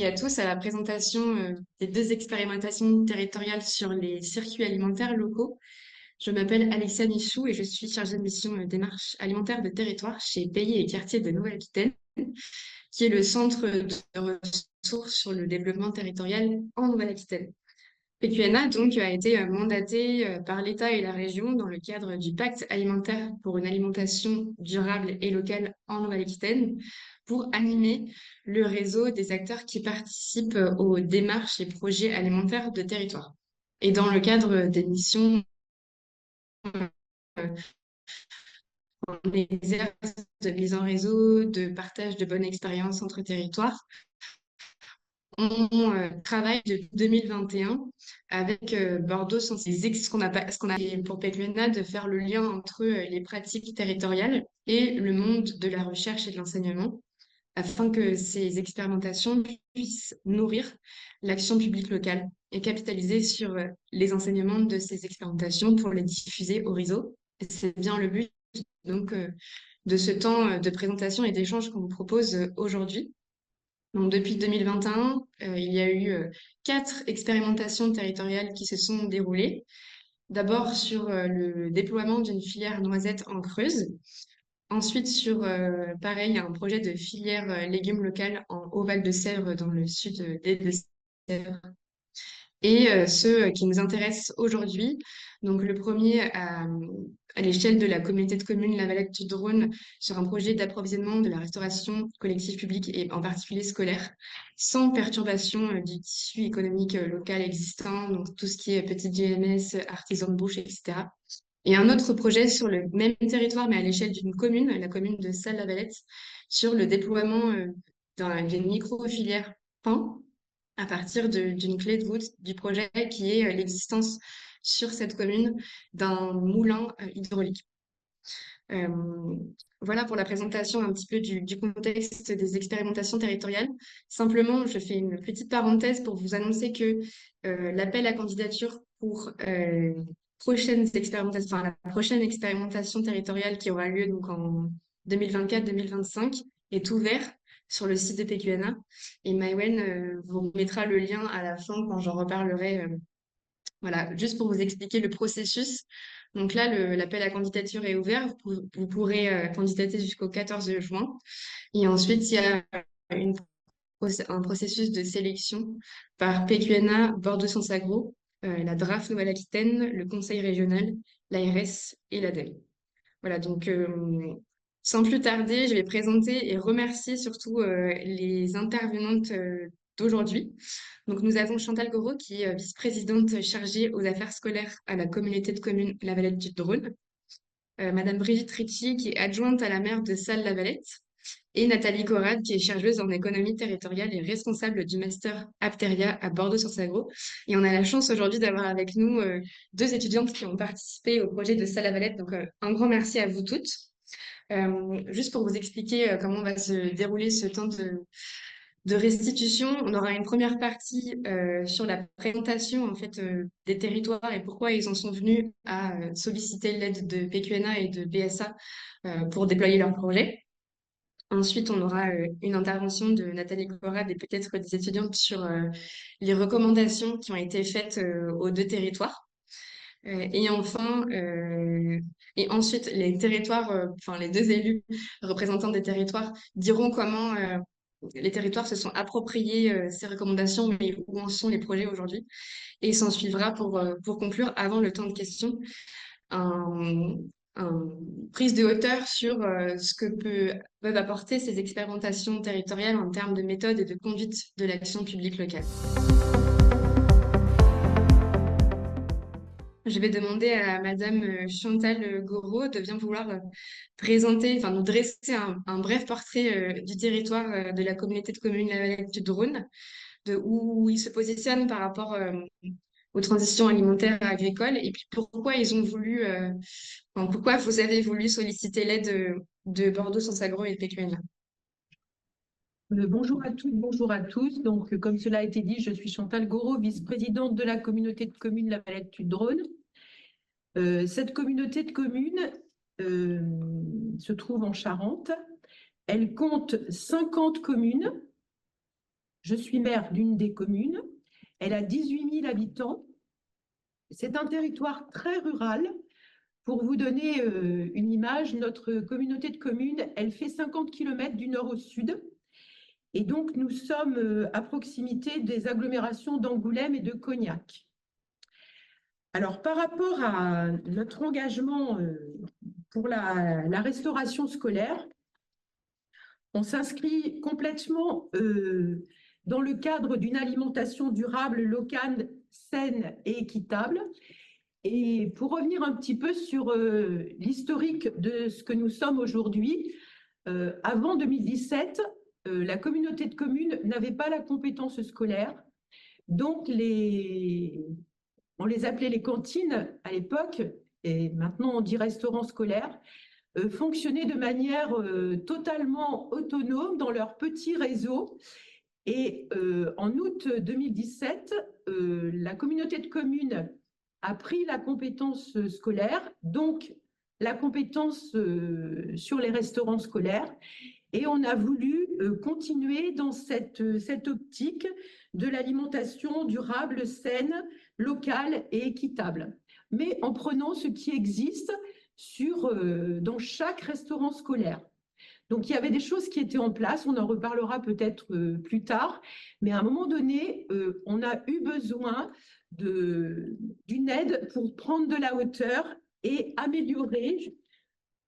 à tous à la présentation des deux expérimentations territoriales sur les circuits alimentaires locaux. Je m'appelle Alexia Michou et je suis chargée de mission démarche alimentaire de territoire chez Pays et Quartiers de Nouvelle-Aquitaine, qui est le centre de ressources sur le développement territorial en Nouvelle-Aquitaine. PQNA donc a été mandaté par l'État et la région dans le cadre du pacte alimentaire pour une alimentation durable et locale en Nouvelle-Aquitaine pour animer le réseau des acteurs qui participent aux démarches et projets alimentaires de territoire. Et dans le cadre des missions qu'on exerce de mise en réseau, de partage de bonnes expériences entre territoires, on travaille depuis 2021 avec Bordeaux ce qu'on a, ce qu'on a fait pour PQNA de faire le lien entre les pratiques territoriales et le monde de la recherche et de l'enseignement afin que ces expérimentations puissent nourrir l'action publique locale et capitaliser sur les enseignements de ces expérimentations pour les diffuser au réseau. Et c'est bien le but donc de ce temps de présentation et d'échange qu'on vous propose aujourd'hui. Donc, depuis 2021, il y a eu 4 expérimentations territoriales qui se sont déroulées. D'abord sur le déploiement d'une filière noisette en Creuse. Ensuite sur, pareil, un projet de filière légumes locales en Haut-Val-de-Sèvres dans le sud des Deux-Sèvres. Et ceux qui nous intéressent aujourd'hui. Donc le premier à l'échelle de la communauté de communes La Valette du Drône sur un projet d'approvisionnement de la restauration collective publique et en particulier scolaire, sans perturbation du tissu économique local existant, donc tout ce qui est petite GMS, artisans de bouche, etc. Et un autre projet sur le même territoire, mais à l'échelle d'une commune, la commune de Salles-la-Valette, sur le déploiement d'une micro-filière pain à partir d'une clé de voûte du projet qui est l'existence sur cette commune d'un moulin hydraulique. Euh, voilà pour la présentation un petit peu du contexte des expérimentations territoriales. Simplement, je fais une petite parenthèse pour vous annoncer que l'appel à candidature pour prochaines expérimentations, enfin, la prochaine expérimentation territoriale qui aura lieu donc en 2024-2025 est ouvert sur le site de PQNA. Et Maïwen vous mettra le lien à la fin quand j'en reparlerai. Voilà, juste pour vous expliquer le processus. Donc là, l'appel à candidature est ouvert. Vous pourrez candidater jusqu'au 14 juin. Et ensuite, il y a un processus de sélection par PQNA, Bordeaux Sciences Agro, la DRAF Nouvelle-Aquitaine, le Conseil régional, l'ARS et l'ADEME. Voilà, donc sans plus tarder, je vais présenter et remercier surtout les intervenantes d'aujourd'hui. Donc nous avons Chantal Goreau qui est vice-présidente chargée aux affaires scolaires à la communauté de communes La Valette du Drône, Madame Brigitte Ricci qui est adjointe à la maire de Salles-la-Valette et Nathalie Corrade qui est chercheuse en économie territoriale et responsable du master Apteria à Bordeaux sur Sagro. Et on a la chance aujourd'hui d'avoir avec nous 2 étudiantes qui ont participé au projet de Salles-la-Valette. Donc un grand merci à vous toutes. Juste pour vous expliquer comment va se dérouler ce temps de restitution, on aura une première partie sur la présentation en fait des territoires et pourquoi ils en sont venus à solliciter l'aide de PQNA et de BSA pour déployer leur projet. Ensuite, on aura une intervention de Nathalie Corrade et peut-être des étudiantes sur les recommandations qui ont été faites aux 2 territoires. Et enfin, et ensuite, les territoires, enfin les 2 élus représentants des territoires diront comment les territoires se sont appropriés ces recommandations, mais où en sont les projets aujourd'hui. Et il s'en suivra pour conclure, avant le temps de questions, un, prise de hauteur sur ce que peuvent apporter ces expérimentations territoriales en termes de méthode et de conduite de l'action publique locale. Je vais demander à Madame Chantal Goreau de bien vouloir présenter, enfin nous dresser un bref portrait du territoire de la communauté de communes La Valette du Drône, de où ils se positionnent par rapport aux transitions alimentaires et agricoles, et puis pourquoi ils ont voulu, enfin, pourquoi vous avez voulu solliciter l'aide de Bordeaux Sciences Agro et de PQN. Bonjour à toutes, bonjour à tous. Donc, comme cela a été dit, je suis Chantal Goreau, vice-présidente de la communauté de communes La Valette du Drône. Cette communauté de communes se trouve en Charente. Elle compte 50 communes. Je suis maire d'une des communes. Elle a 18 000 habitants. C'est un territoire très rural. Pour vous donner une image, notre communauté de communes, elle fait 50 km du nord au sud. Et donc, nous sommes à proximité des agglomérations d'Angoulême et de Cognac. Alors, par rapport à notre engagement pour la restauration scolaire, on s'inscrit complètement dans le cadre d'une alimentation durable, locale, saine et équitable. Et pour revenir un petit peu sur l'historique de ce que nous sommes aujourd'hui, avant 2017, la communauté de communes n'avait pas la compétence scolaire. Donc, on les appelait les cantines à l'époque, et maintenant on dit restaurants scolaires, fonctionnaient de manière totalement autonome dans leur petit réseau. Et en août 2017, la communauté de communes a pris la compétence scolaire, donc la compétence sur les restaurants scolaires, et on a voulu continuer dans cette optique de l'alimentation durable, saine, locale et équitable, mais en prenant ce qui existe dans chaque restaurant scolaire. Donc, il y avait des choses qui étaient en place, on en reparlera peut-être plus tard, mais à un moment donné, on a eu besoin d'une aide pour prendre de la hauteur et améliorer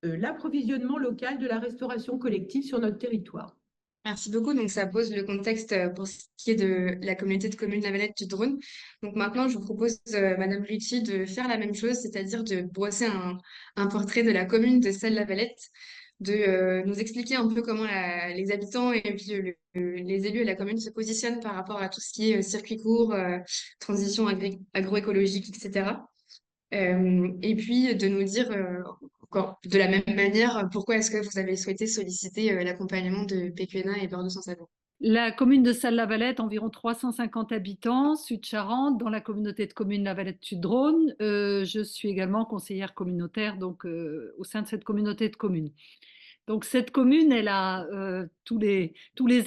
l'approvisionnement local de la restauration collective sur notre territoire. Merci beaucoup. Donc, ça pose le contexte pour ce qui est de la communauté de communes La Valette du Drône. Donc, maintenant, je vous propose, Madame Ricci, de faire la même chose, c'est-à-dire de brosser un portrait de la commune de Celle-la Valette, de nous expliquer un peu comment les habitants et puis les élus de la commune se positionnent par rapport à tout ce qui est circuit court, transition agroécologique, etc. Et puis de nous dire encore de la même manière pourquoi est-ce que vous avez souhaité solliciter l'accompagnement de PQNA et Bordeaux Sans Sabot. La commune de Salles-la-Valette, environ 350 habitants, Sud-Charente, dans la communauté de communes La Valette-Sud-Drône. Je suis également conseillère communautaire donc, au sein de cette communauté de communes. Donc cette commune, elle a tous les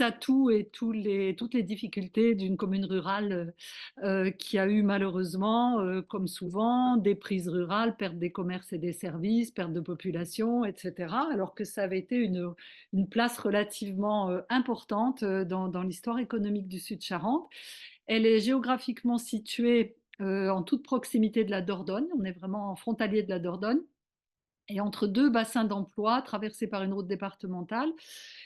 atouts et toutes les difficultés d'une commune rurale qui a eu malheureusement, comme souvent, des prises rurales, perte des commerces et des services, perte de population, etc. Alors que ça avait été une place relativement importante dans l'histoire économique du Sud-Charente. Elle est géographiquement située en toute proximité de la Dordogne. On est vraiment en frontalier de la Dordogne et entre deux bassins d'emploi traversés par une route départementale.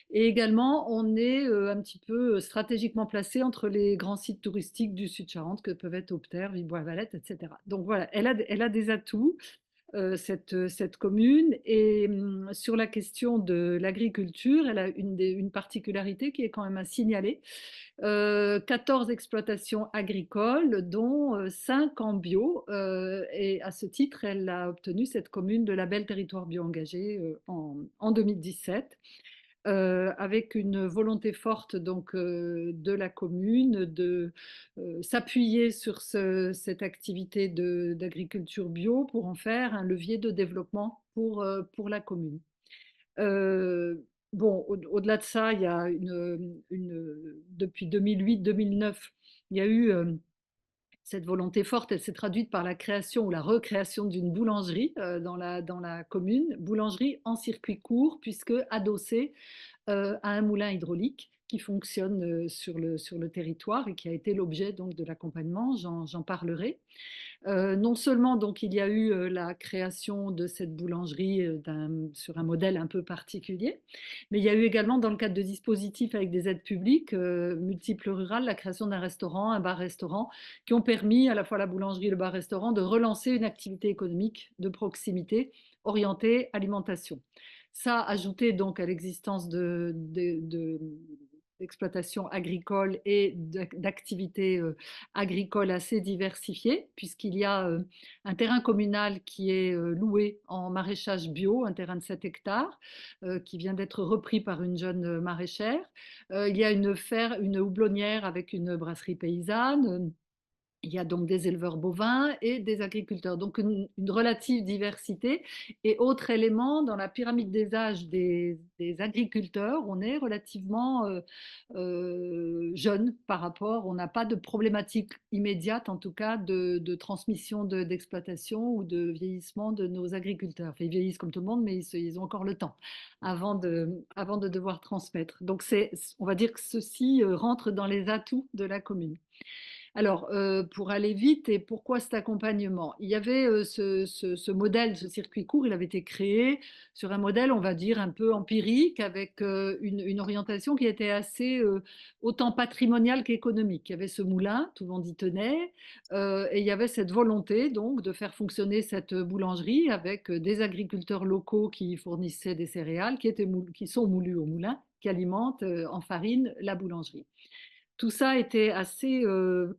Et également, on est un petit peu stratégiquement placé entre les grands sites touristiques du Sud-Charente que peuvent être Opter, Villebois-Valette, etc. Donc voilà, elle a des atouts, cette commune. Et sur la question de l'agriculture, elle a une particularité qui est quand même à signaler. 14 exploitations agricoles, dont 5 en bio. Et à ce titre, elle a obtenu cette commune de label territoire bio engagé en 2017. Avec une volonté forte donc de la commune de s'appuyer sur cette activité d'agriculture bio pour en faire un levier de développement pour la commune. Bon, au-delà de ça, il y a depuis 2008-2009, il y a eu cette volonté forte. Elle s'est traduite par la création ou la recréation d'une boulangerie dans la commune, boulangerie en circuit court, puisque adossée à un moulin hydraulique qui fonctionne sur le territoire et qui a été l'objet donc de l'accompagnement, j'en parlerai. Non seulement donc il y a eu la création de cette boulangerie sur un modèle un peu particulier, mais il y a eu également dans le cadre de dispositifs avec des aides publiques multiples rurales, la création d'un restaurant, un bar-restaurant, qui ont permis à la fois la boulangerie et le bar-restaurant de relancer une activité économique de proximité orientée alimentation. Ça, ajouté donc à l'existence d'exploitations agricoles et d'activités agricoles assez diversifiées, puisqu'il y a un terrain communal qui est loué en maraîchage bio, un terrain de 7 hectares, qui vient d'être repris par une jeune maraîchère. Il y a une houblonnière avec une brasserie paysanne. Il y a donc des éleveurs bovins et des agriculteurs, donc une relative diversité. Et autre élément, dans la pyramide des âges des agriculteurs, on est relativement jeune par rapport, on n'a pas de problématique immédiate, en tout cas, de transmission d'exploitation ou de vieillissement de nos agriculteurs. Enfin, ils vieillissent comme tout le monde, mais ils ont encore le temps avant de devoir transmettre. Donc, on va dire que ceci rentre dans les atouts de la commune. Alors, pour aller vite et pourquoi cet accompagnement? Il y avait ce modèle, ce circuit court, il avait été créé sur un modèle, on va dire, un peu empirique, avec une orientation qui était assez autant patrimoniale qu'économique. Il y avait ce moulin, tout le monde y tenait, et il y avait cette volonté donc de faire fonctionner cette boulangerie avec des agriculteurs locaux qui fournissaient des céréales, qui sont moulus au moulin, qui alimentent en farine la boulangerie. Tout ça était assez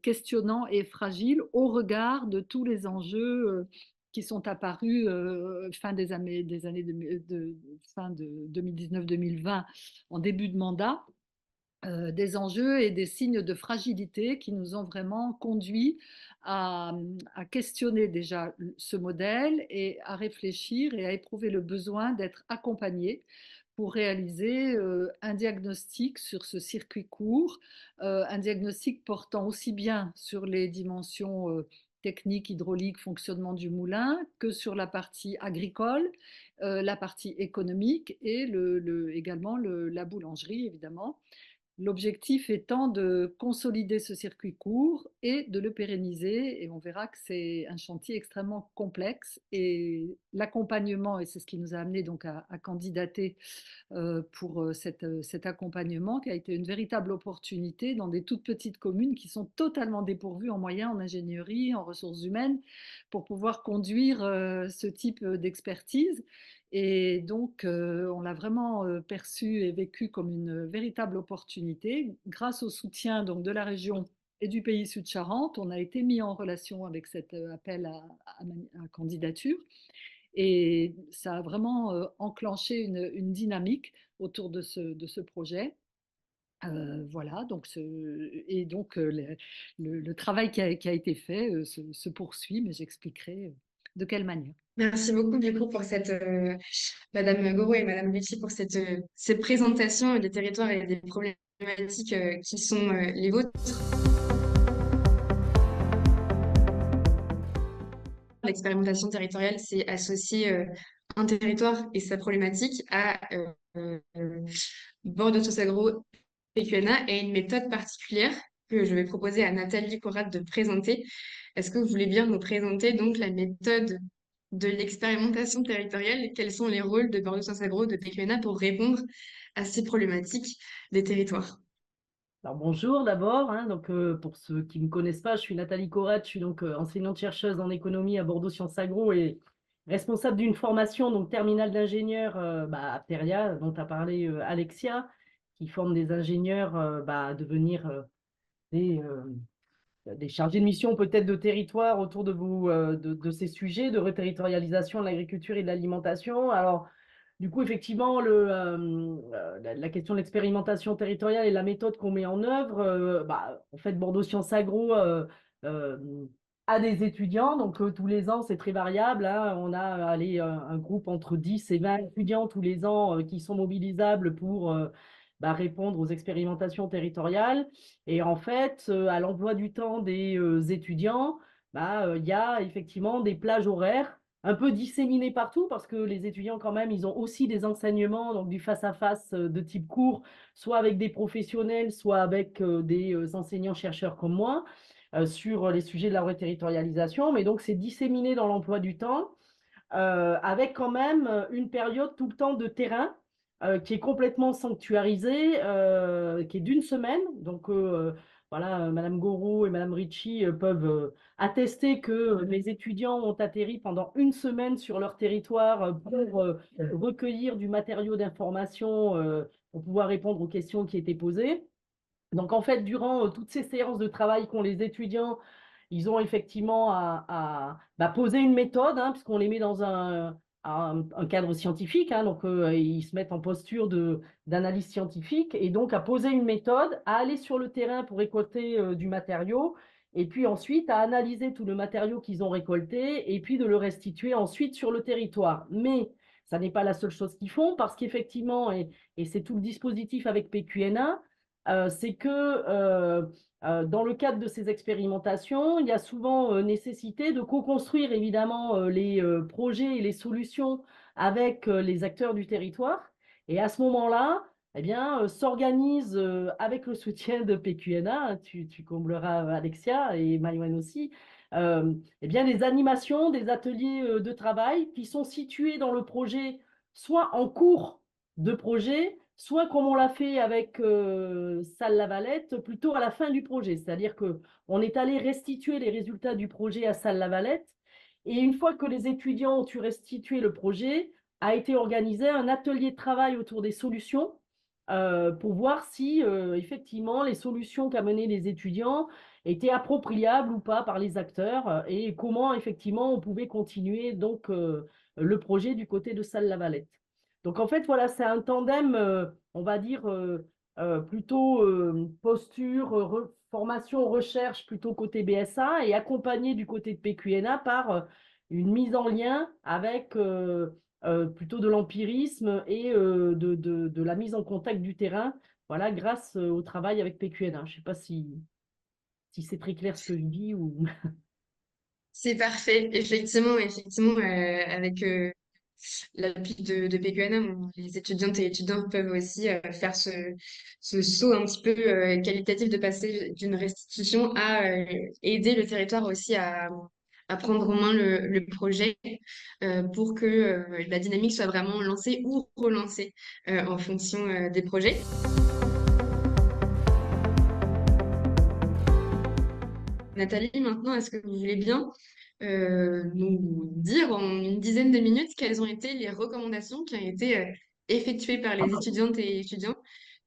questionnant et fragile au regard de tous les enjeux qui sont apparus fin des années fin de 2019-2020 en début de mandat, des enjeux et des signes de fragilité qui nous ont vraiment conduits à questionner déjà ce modèle et à réfléchir et à éprouver le besoin d'être accompagnés pour réaliser un diagnostic sur ce circuit court, un diagnostic portant aussi bien sur les dimensions techniques, hydrauliques, fonctionnement du moulin, que sur la partie agricole, la partie économique et également la boulangerie, évidemment. L'objectif étant de consolider ce circuit court et de le pérenniser. Et on verra que c'est un chantier extrêmement complexe. Et l'accompagnement, et c'est ce qui nous a amené donc à candidater pour cet accompagnement, qui a été une véritable opportunité dans des toutes petites communes qui sont totalement dépourvues en moyens, en ingénierie, en ressources humaines, pour pouvoir conduire ce type d'expertise. Et donc, on l'a vraiment perçu et vécu comme une véritable opportunité. Grâce au soutien donc, de la région et du pays Sud-Charente, on a été mis en relation avec cet appel à candidature. Et ça a vraiment enclenché une dynamique autour de ce projet. Voilà, donc le travail qui a été fait se poursuit, mais j'expliquerai de quelle manière. Merci beaucoup du coup pour Madame Goro et Madame Ricci pour cette présentation des territoires et des problématiques qui sont les vôtres. L'expérimentation territoriale, c'est associer un territoire et sa problématique à Bordeaux Sagro PQNA et une méthode particulière que je vais proposer à Nathalie Corrat de présenter. Est-ce que vous voulez bien nous présenter donc la méthode de l'expérimentation territoriale et quels sont les rôles de Bordeaux Sagro de PQNA pour répondre à ces problématiques des territoires? Alors bonjour d'abord, donc, pour ceux qui ne me connaissent pas, je suis Nathalie Corrette, je suis donc enseignante-chercheuse en économie à Bordeaux Sciences Agro et responsable d'une formation donc terminale d'ingénieur à Peria, dont a parlé Alexia, qui forme des ingénieurs à devenir des chargés de mission peut-être de territoire autour de ces sujets de reterritorialisation de l'agriculture et de l'alimentation. Alors, du coup, effectivement, la question de l'expérimentation territoriale et la méthode qu'on met en œuvre, en fait, Bordeaux Sciences Agro euh, a des étudiants, donc tous les ans, c'est très variable. On a un groupe entre 10 et 20 étudiants tous les ans qui sont mobilisables pour répondre aux expérimentations territoriales. Et en fait, à l'emploi du temps des étudiants, il y a effectivement des plages horaires un peu disséminés partout parce que les étudiants, quand même, ils ont aussi des enseignements, donc du face-à-face de type cours, soit avec des professionnels, soit avec des enseignants-chercheurs comme moi, sur les sujets de la reterritorialisation. Mais donc, c'est disséminé dans l'emploi du temps, avec quand même une période tout le temps de terrain qui est complètement sanctuarisée, qui est d'une semaine. Donc, voilà, Madame Goro et Madame Ricci peuvent attester que les étudiants ont atterri pendant une semaine sur leur territoire pour recueillir du matériau d'information pour pouvoir répondre aux questions qui étaient posées. Donc, en fait, durant toutes ces séances de travail qu'ont les étudiants, ils ont effectivement à poser une méthode, puisqu'on les met dans un cadre scientifique, donc ils se mettent en posture d'analyse scientifique, et donc à poser une méthode, à aller sur le terrain pour récolter du matériau, et puis ensuite à analyser tout le matériau qu'ils ont récolté et puis de le restituer ensuite sur le territoire. Mais ça n'est pas la seule chose qu'ils font parce qu'effectivement, et c'est tout le dispositif avec PQNA, c'est que dans le cadre de ces expérimentations, il y a souvent nécessité de co-construire évidemment les projets et les solutions avec les acteurs du territoire. Et à ce moment-là, eh bien, s'organise avec le soutien de PQNA, hein, tu combleras Alexia et Maïwen aussi, eh bien, des animations, des ateliers de travail qui sont situés dans le projet, soit en cours de projet, soit comme on l'a fait avec Salle-Lavalette, plutôt à la fin du projet. C'est-à-dire qu'on est allé restituer les résultats du projet à Salle-Lavalette, et une fois que les étudiants ont eu restitué le projet, a été organisé un atelier de travail autour des solutions pour voir si effectivement les solutions qu'amenaient les étudiants étaient appropriables ou pas par les acteurs et comment effectivement on pouvait continuer donc le projet du côté de Salle-Lavalette. Donc en fait voilà, c'est un tandem, on va dire plutôt posture, formation, recherche plutôt côté BSA et accompagné du côté de PQNA par une mise en lien avec plutôt de l'empirisme et de la mise en contact du terrain, voilà, grâce au travail avec PQNA. Je ne sais pas si c'est très clair ce que je dis ou... C'est parfait. Effectivement, avec l'appui de PQNA, les étudiantes et étudiants peuvent aussi faire ce saut un petit peu qualitatif de passer d'une restitution à aider le territoire aussi à prendre en main le projet pour que la dynamique soit vraiment lancée ou relancée en fonction des projets. Nathalie, maintenant, est-ce que vous voulez bien nous dire en une dizaine de minutes quelles ont été les recommandations qui ont été effectuées par les étudiantes et étudiants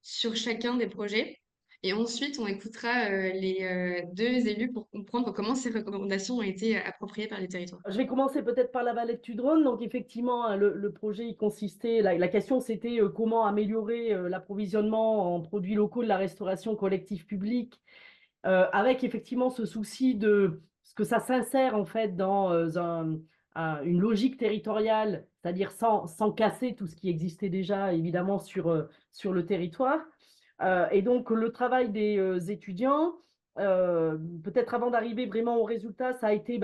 sur chacun des projets? Et ensuite, on écoutera les deux élus pour comprendre comment ces recommandations ont été appropriées par les territoires. Je vais commencer peut-être par la Valette-Tudrone. Donc effectivement, hein, le projet il consistait, la question c'était comment améliorer l'approvisionnement en produits locaux de la restauration collective publique avec effectivement ce souci de ce que ça s'insère en fait dans une logique territoriale, c'est-à-dire sans casser tout ce qui existait déjà évidemment sur le territoire. Et donc le travail des étudiants, peut-être avant d'arriver vraiment au résultat, ça a été,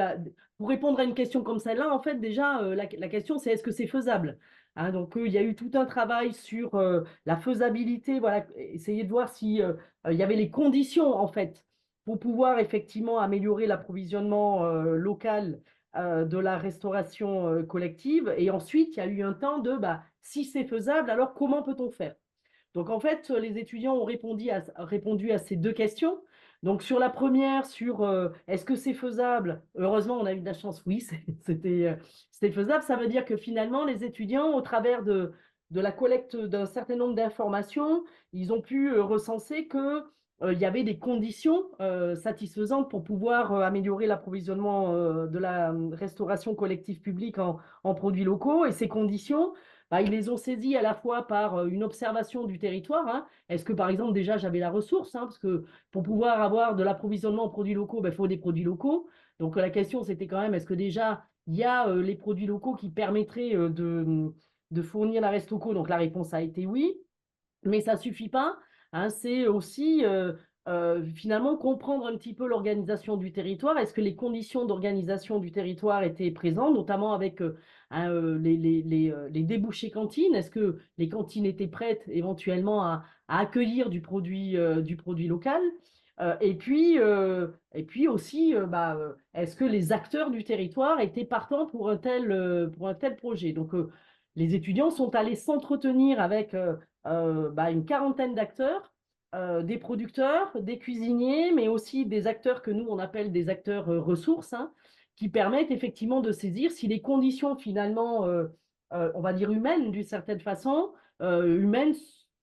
pour répondre à une question comme celle-là, en fait déjà la question c'est est-ce que c'est faisable? Hein, donc il y a eu tout un travail sur la faisabilité, voilà, essayer de voir si il y avait les conditions en fait pour pouvoir effectivement améliorer l'approvisionnement local de la restauration collective. Et ensuite, il y a eu un temps de si c'est faisable, alors comment peut-on faire? Donc en fait, les étudiants ont répondu à ces deux questions. Donc sur la première, sur est-ce que c'est faisable? Heureusement, on a eu de la chance, oui, c'était faisable. Ça veut dire que finalement, les étudiants, au travers de la collecte d'un certain nombre d'informations, ils ont pu recenser que il y avait des conditions satisfaisantes pour pouvoir améliorer l'approvisionnement de la restauration collective publique en produits locaux. Et ces conditions, ils les ont saisis à la fois par une observation du territoire. Hein. Est-ce que, par exemple, déjà, j'avais la ressource, hein, parce que pour pouvoir avoir de l'approvisionnement en produits locaux, il faut des produits locaux. Donc, la question, c'était quand même, est-ce que déjà, il y a les produits locaux qui permettraient de fournir la Restauco? Donc, la réponse a été oui, mais ça ne suffit pas. Hein, c'est aussi finalement comprendre un petit peu l'organisation du territoire. Est-ce que les conditions d'organisation du territoire étaient présentes, notamment avec les débouchés cantines? Est-ce que les cantines étaient prêtes éventuellement à accueillir du produit local? Et puis aussi, est-ce que les acteurs du territoire étaient partants pour un tel projet? Donc, les étudiants sont allés s'entretenir avec une quarantaine d'acteurs, des producteurs, des cuisiniers, mais aussi des acteurs que nous, on appelle des acteurs ressources, hein, qui permettent effectivement de saisir si les conditions finalement, on va dire humaines d'une certaine façon, humaines,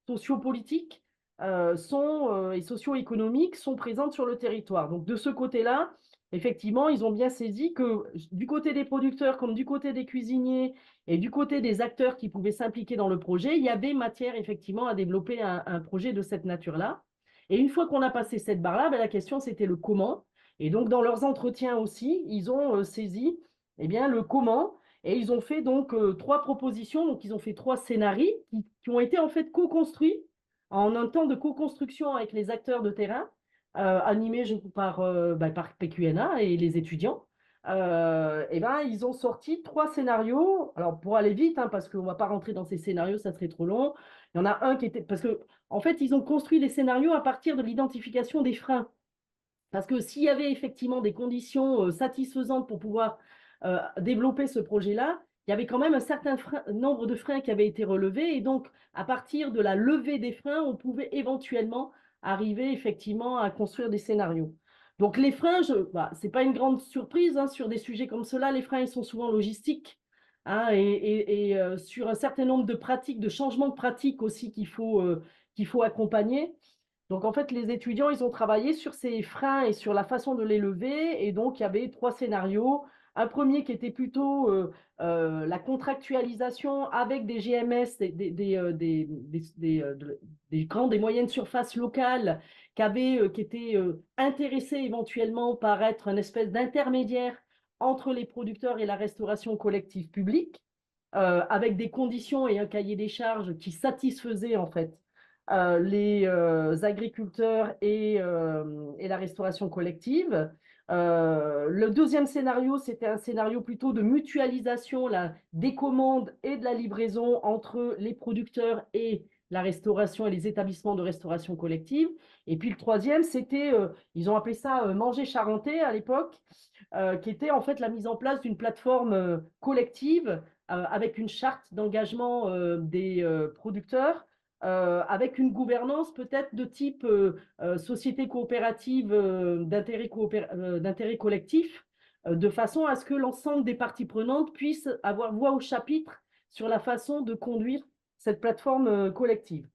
sociopolitiques et socio-économiques sont présentes sur le territoire. Donc de ce côté-là, effectivement, ils ont bien saisi que du côté des producteurs comme du côté des cuisiniers et du côté des acteurs qui pouvaient s'impliquer dans le projet, il y avait matière effectivement à développer un projet de cette nature-là. Et une fois qu'on a passé cette barre-là, la question c'était le comment. Et donc, dans leurs entretiens aussi, ils ont saisi eh bien, le comment. Et ils ont fait donc 3 propositions. Donc, ils ont fait 3 scénarios qui ont été en fait co-construits en un temps de co-construction avec les acteurs de terrain, animés par PQNA et les étudiants. Et ben, ils ont sorti 3 scénarios. Alors, pour aller vite, hein, parce qu'on ne va pas rentrer dans ces scénarios, ça serait trop long. Il y en a un qui était. Parce que, en fait, ils ont construit les scénarios à partir de l'identification des freins. Parce que s'il y avait effectivement des conditions satisfaisantes pour pouvoir développer ce projet-là, il y avait quand même un certain nombre de freins qui avaient été relevés. Et donc, à partir de la levée des freins, on pouvait éventuellement arriver effectivement à construire des scénarios. Donc, les freins, ce n'est pas une grande surprise hein, sur des sujets comme cela. Les freins, ils sont souvent logistiques. Hein, et sur un certain nombre de pratiques, de changements de pratiques aussi qu'il faut accompagner. Donc, en fait, les étudiants, ils ont travaillé sur ces freins et sur la façon de les lever. Et donc, il y avait 3 scénarios. Un premier qui était plutôt la contractualisation avec des GMS, des grandes et moyennes surfaces locales qui étaient intéressés éventuellement par être une espèce d'intermédiaire entre les producteurs et la restauration collective publique, avec des conditions et un cahier des charges qui satisfaisaient en fait les agriculteurs et la restauration collective. Le deuxième scénario, c'était un scénario plutôt de mutualisation des commandes et de la livraison entre les producteurs et la restauration et les établissements de restauration collective. Et puis le troisième, c'était, ils ont appelé ça manger charentais à l'époque, qui était en fait la mise en place d'une plateforme collective avec une charte d'engagement des producteurs, avec une gouvernance peut-être de type société coopérative d'intérêt collectif, de façon à ce que l'ensemble des parties prenantes puissent avoir voix au chapitre sur la façon de conduire cette plateforme collective.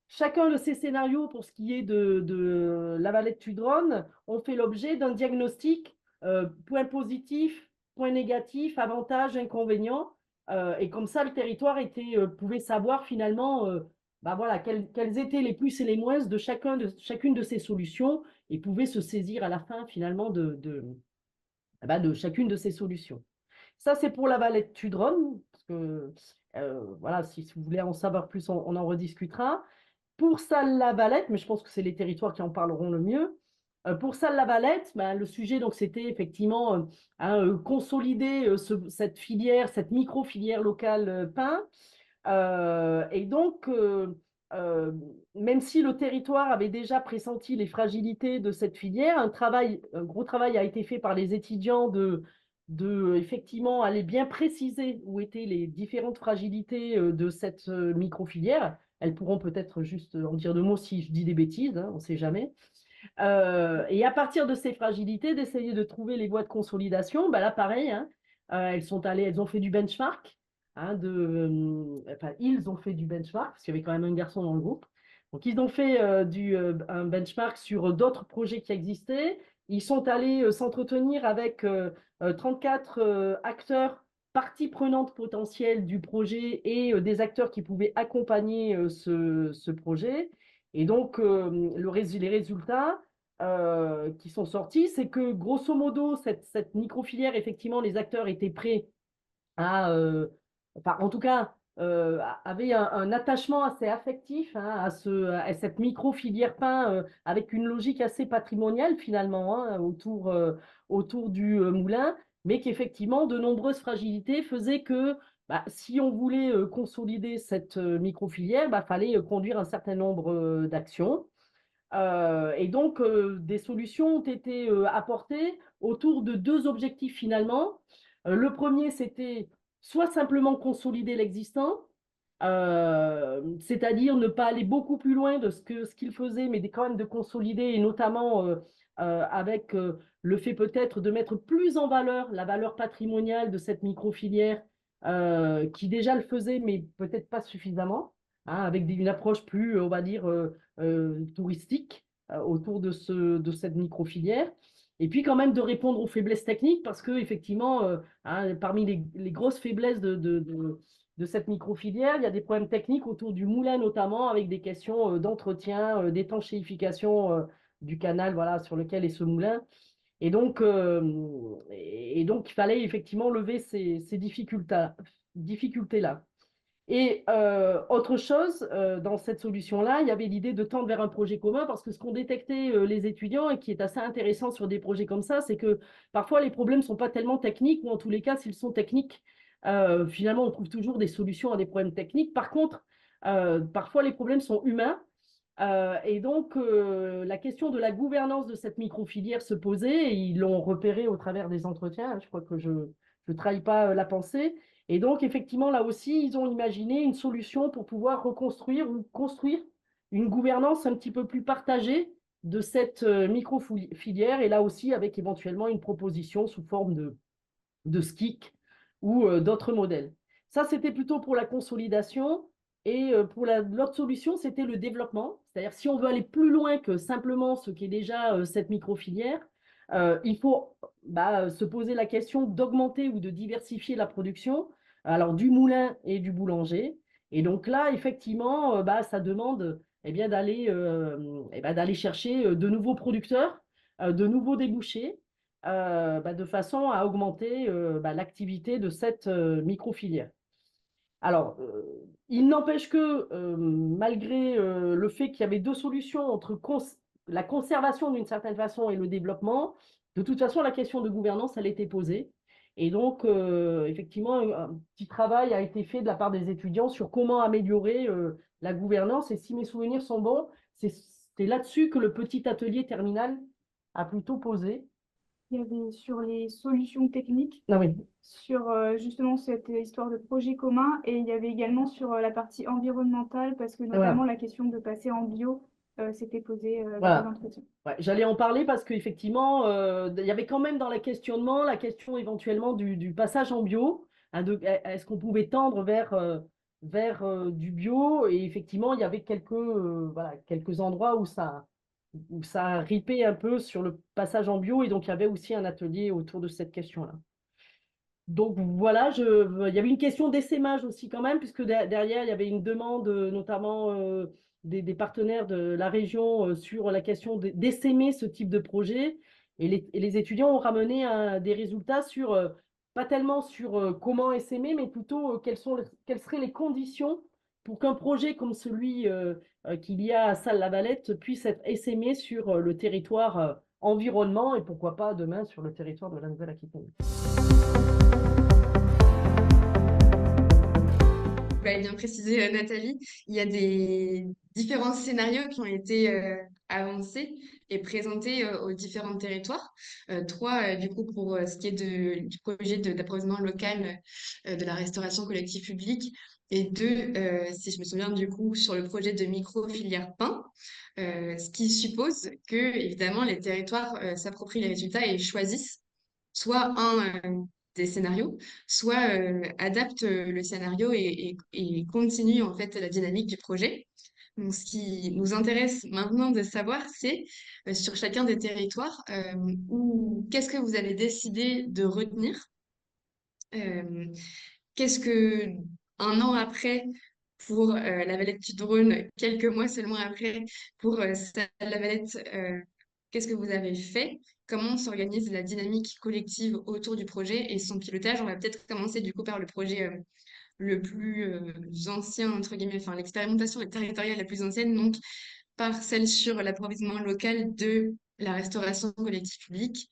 Chacun de ces scénarios, pour ce qui est de La Valette-Tudronne, ont fait l'objet d'un diagnostic, point positif, point négatif, avantages, inconvénients. Et comme ça, le territoire pouvait savoir finalement voilà, quels étaient les plus et les moins de chacune de ces solutions et pouvait se saisir à la fin finalement de chacune de ces solutions. Ça, c'est pour La Valette-Tudronne, parce que voilà, si vous voulez en savoir plus, on en rediscutera. Pour Salles-la-Valette, mais je pense que c'est les territoires qui en parleront le mieux. Pour Salles-la-Valette, le sujet, donc, c'était effectivement consolider cette filière, cette micro-filière locale pain. Et donc, même si le territoire avait déjà pressenti les fragilités de cette filière, un gros travail a été fait par les étudiants de effectivement aller bien préciser où étaient les différentes fragilités de cette micro-filière. Elles pourront peut-être juste en dire 2 mots si je dis des bêtises, hein, on ne sait jamais. Et à partir de ces fragilités, d'essayer de trouver les voies de consolidation. Là, pareil, hein, elles ont fait du benchmark. Hein, ils ont fait du benchmark, parce qu'il y avait quand même un garçon dans le groupe. Donc, ils ont fait un benchmark sur d'autres projets qui existaient. Ils sont allés s'entretenir avec 34 acteurs, parties prenantes potentielles du projet et des acteurs qui pouvaient accompagner ce projet. Et donc, les résultats qui sont sortis, c'est que grosso modo, cette micro-filière, effectivement, les acteurs étaient prêts à, en tout cas, avaient un attachement assez affectif hein, à cette micro-filière pain avec une logique assez patrimoniale finalement hein, autour du moulin, mais qu'effectivement, de nombreuses fragilités faisaient que si on voulait consolider cette micro-filière, fallait conduire un certain nombre d'actions. Et donc, des solutions ont été apportées autour de 2 objectifs finalement. Le premier, c'était soit simplement consolider l'existant, c'est-à-dire ne pas aller beaucoup plus loin de ce qu'il faisait, mais quand même de consolider, et notamment avec le fait peut-être de mettre plus en valeur la valeur patrimoniale de cette micro-filière qui déjà le faisait, mais peut-être pas suffisamment, hein, avec une approche plus, on va dire, touristique autour de cette micro-filière. Et puis quand même de répondre aux faiblesses techniques, parce que effectivement, hein, parmi les grosses faiblesses de cette micro-filière, il y a des problèmes techniques autour du moulin notamment, avec des questions d'entretien, d'étanchéification du canal voilà, sur lequel est ce moulin. Et donc, il fallait effectivement lever ces difficultés-là. Et autre chose, dans cette solution-là, il y avait l'idée de tendre vers un projet commun parce que ce qu'ont détecté les étudiants et qui est assez intéressant sur des projets comme ça, c'est que parfois les problèmes ne sont pas tellement techniques ou en tous les cas, s'ils sont techniques, finalement, on trouve toujours des solutions à des problèmes techniques. Par contre, parfois les problèmes sont humains. Et donc, la question de la gouvernance de cette micro-filière se posait et ils l'ont repéré au travers des entretiens. Je crois que je ne trahis pas la pensée. Et donc, effectivement, là aussi, ils ont imaginé une solution pour pouvoir reconstruire ou construire une gouvernance un petit peu plus partagée de cette micro-filière et là aussi avec éventuellement une proposition sous forme de SKIC ou d'autres modèles. Ça, c'était plutôt pour la consolidation. Et pour l'autre solution, c'était le développement. C'est-à-dire, si on veut aller plus loin que simplement ce qu'est déjà cette micro-filière, il faut se poser la question d'augmenter ou de diversifier la production, alors du moulin et du boulanger. Et donc là, effectivement, ça demande d'aller chercher de nouveaux producteurs, de nouveaux débouchés, de façon à augmenter l'activité de cette micro-filière. Alors, il n'empêche que malgré le fait qu'il y avait deux solutions entre la conservation d'une certaine façon et le développement, de toute façon, la question de gouvernance, elle était posée. Et donc, effectivement, un petit travail a été fait de la part des étudiants sur comment améliorer la gouvernance. Et si mes souvenirs sont bons, c'est là-dessus que le petit atelier terminal a plutôt posé. Il y avait sur les solutions techniques, Ah oui. sur justement cette histoire de projet commun, et il y avait également sur la partie environnementale, parce que notamment la question de passer en bio s'était posée dans l'entretien. Ouais, j'allais en parler parce qu'effectivement, il y avait quand même dans le questionnement la question éventuellement du passage en bio. Hein, est-ce qu'on pouvait tendre vers du bio? Et effectivement, il y avait quelques endroits où ça a ripé un peu sur le passage en bio. Et donc, il y avait aussi un atelier autour de cette question-là. Donc voilà, il y avait une question d'essaimage aussi quand même, puisque derrière, il y avait une demande notamment des partenaires de la région sur la question d'essaimer ce type de projet. Et les étudiants ont ramené des résultats pas tellement sur comment essaimer, mais plutôt quelles seraient les conditions pour qu'un projet comme celui qu'il y a à Salles-la-Valette puisse être essaimé sur le territoire environnement et pourquoi pas demain sur le territoire de la Nouvelle-Aquitaine. Vous l'avez bien précisé, Nathalie, il y a des différents scénarios qui ont été avancés et présentés aux différents territoires. Trois, du coup, pour ce qui est du projet d'approvisionnement local de la restauration collective publique, et deux, si je me souviens, du coup, sur le projet de micro-filière pain, ce qui suppose que, évidemment, les territoires s'approprient les résultats et choisissent soit des scénarios, soit adapte le scénario et continue en fait la dynamique du projet. Donc, ce qui nous intéresse maintenant de savoir, c'est sur chacun des territoires, qu'est-ce que vous avez décidé de retenir? Qu'est-ce que, un an après, pour la Valette du Drône, quelques mois seulement après, pour la Valette, qu'est-ce que vous avez fait? Comment s'organise la dynamique collective autour du projet et son pilotage? On va peut-être commencer du coup par le projet le plus ancien, entre guillemets, enfin l'expérimentation territoriale la plus ancienne, donc par celle sur l'approvisionnement local de la restauration collective publique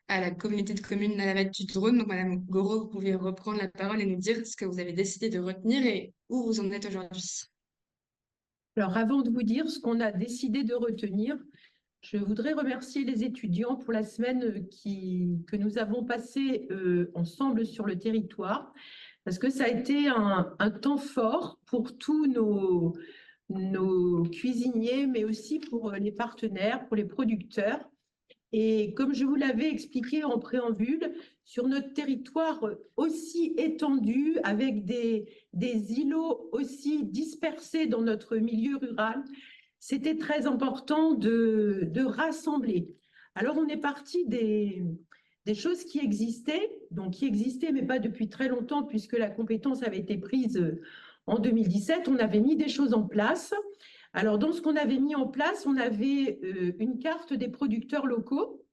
à la communauté de communes à la Valette du Drône. Donc, Madame Goreau, vous pouvez reprendre la parole et nous dire ce que vous avez décidé de retenir et où vous en êtes aujourd'hui. Alors, avant de vous dire ce qu'on a décidé de retenir, je voudrais remercier les étudiants pour la semaine que nous avons passée ensemble sur le territoire, parce que ça a été un temps fort pour tous nos cuisiniers, mais aussi pour les partenaires, pour les producteurs. Et comme je vous l'avais expliqué en préambule, sur notre territoire aussi étendu, avec des îlots aussi dispersés dans notre milieu rural, c'était très important de rassembler. Alors, on est parti des choses qui existaient, mais pas depuis très longtemps, puisque la compétence avait été prise en 2017. On avait mis des choses en place. Alors, dans ce qu'on avait mis en place, on avait une carte des producteurs locaux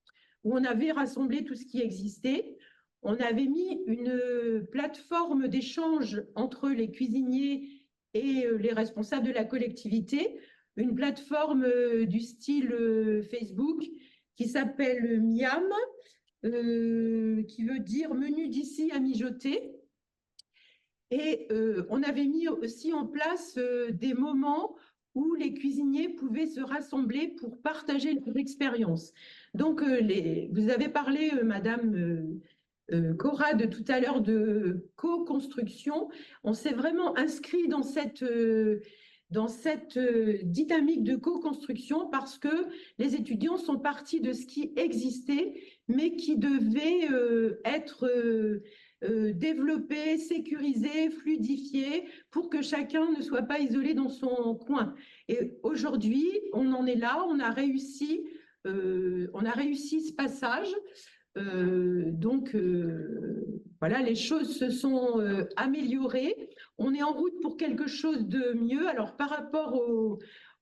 où on avait rassemblé tout ce qui existait. On avait mis une plateforme d'échange entre les cuisiniers et les responsables de la collectivité, une plateforme du style Facebook qui s'appelle Miam, qui veut dire menu d'ici à mijoter. Et on avait mis aussi en place des moments où les cuisiniers pouvaient se rassembler pour partager leur expérience. Donc, vous avez parlé, Madame Cora, de tout à l'heure de co-construction. On s'est vraiment inscrit dans cette dynamique de co-construction parce que les étudiants sont partis de ce qui existait, mais qui devait être développé, sécurisé, fluidifié pour que chacun ne soit pas isolé dans son coin. Et aujourd'hui, on en est là, on a réussi ce passage. Donc, voilà, les choses se sont améliorées. On est en route pour quelque chose de mieux. Alors, par rapport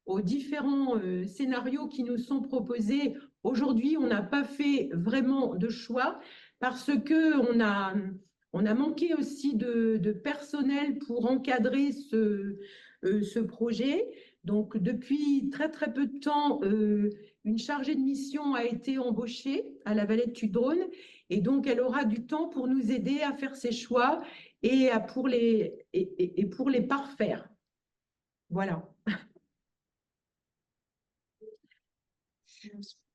aux différents scénarios qui nous sont proposés, aujourd'hui, on n'a pas fait vraiment de choix parce qu'on a manqué aussi de personnel pour encadrer ce projet. Donc, depuis très, très peu de temps, une chargée de mission a été embauchée à la Valette-Tudrone et donc elle aura du temps pour nous aider à faire ces choix et pour les parfaire. Voilà.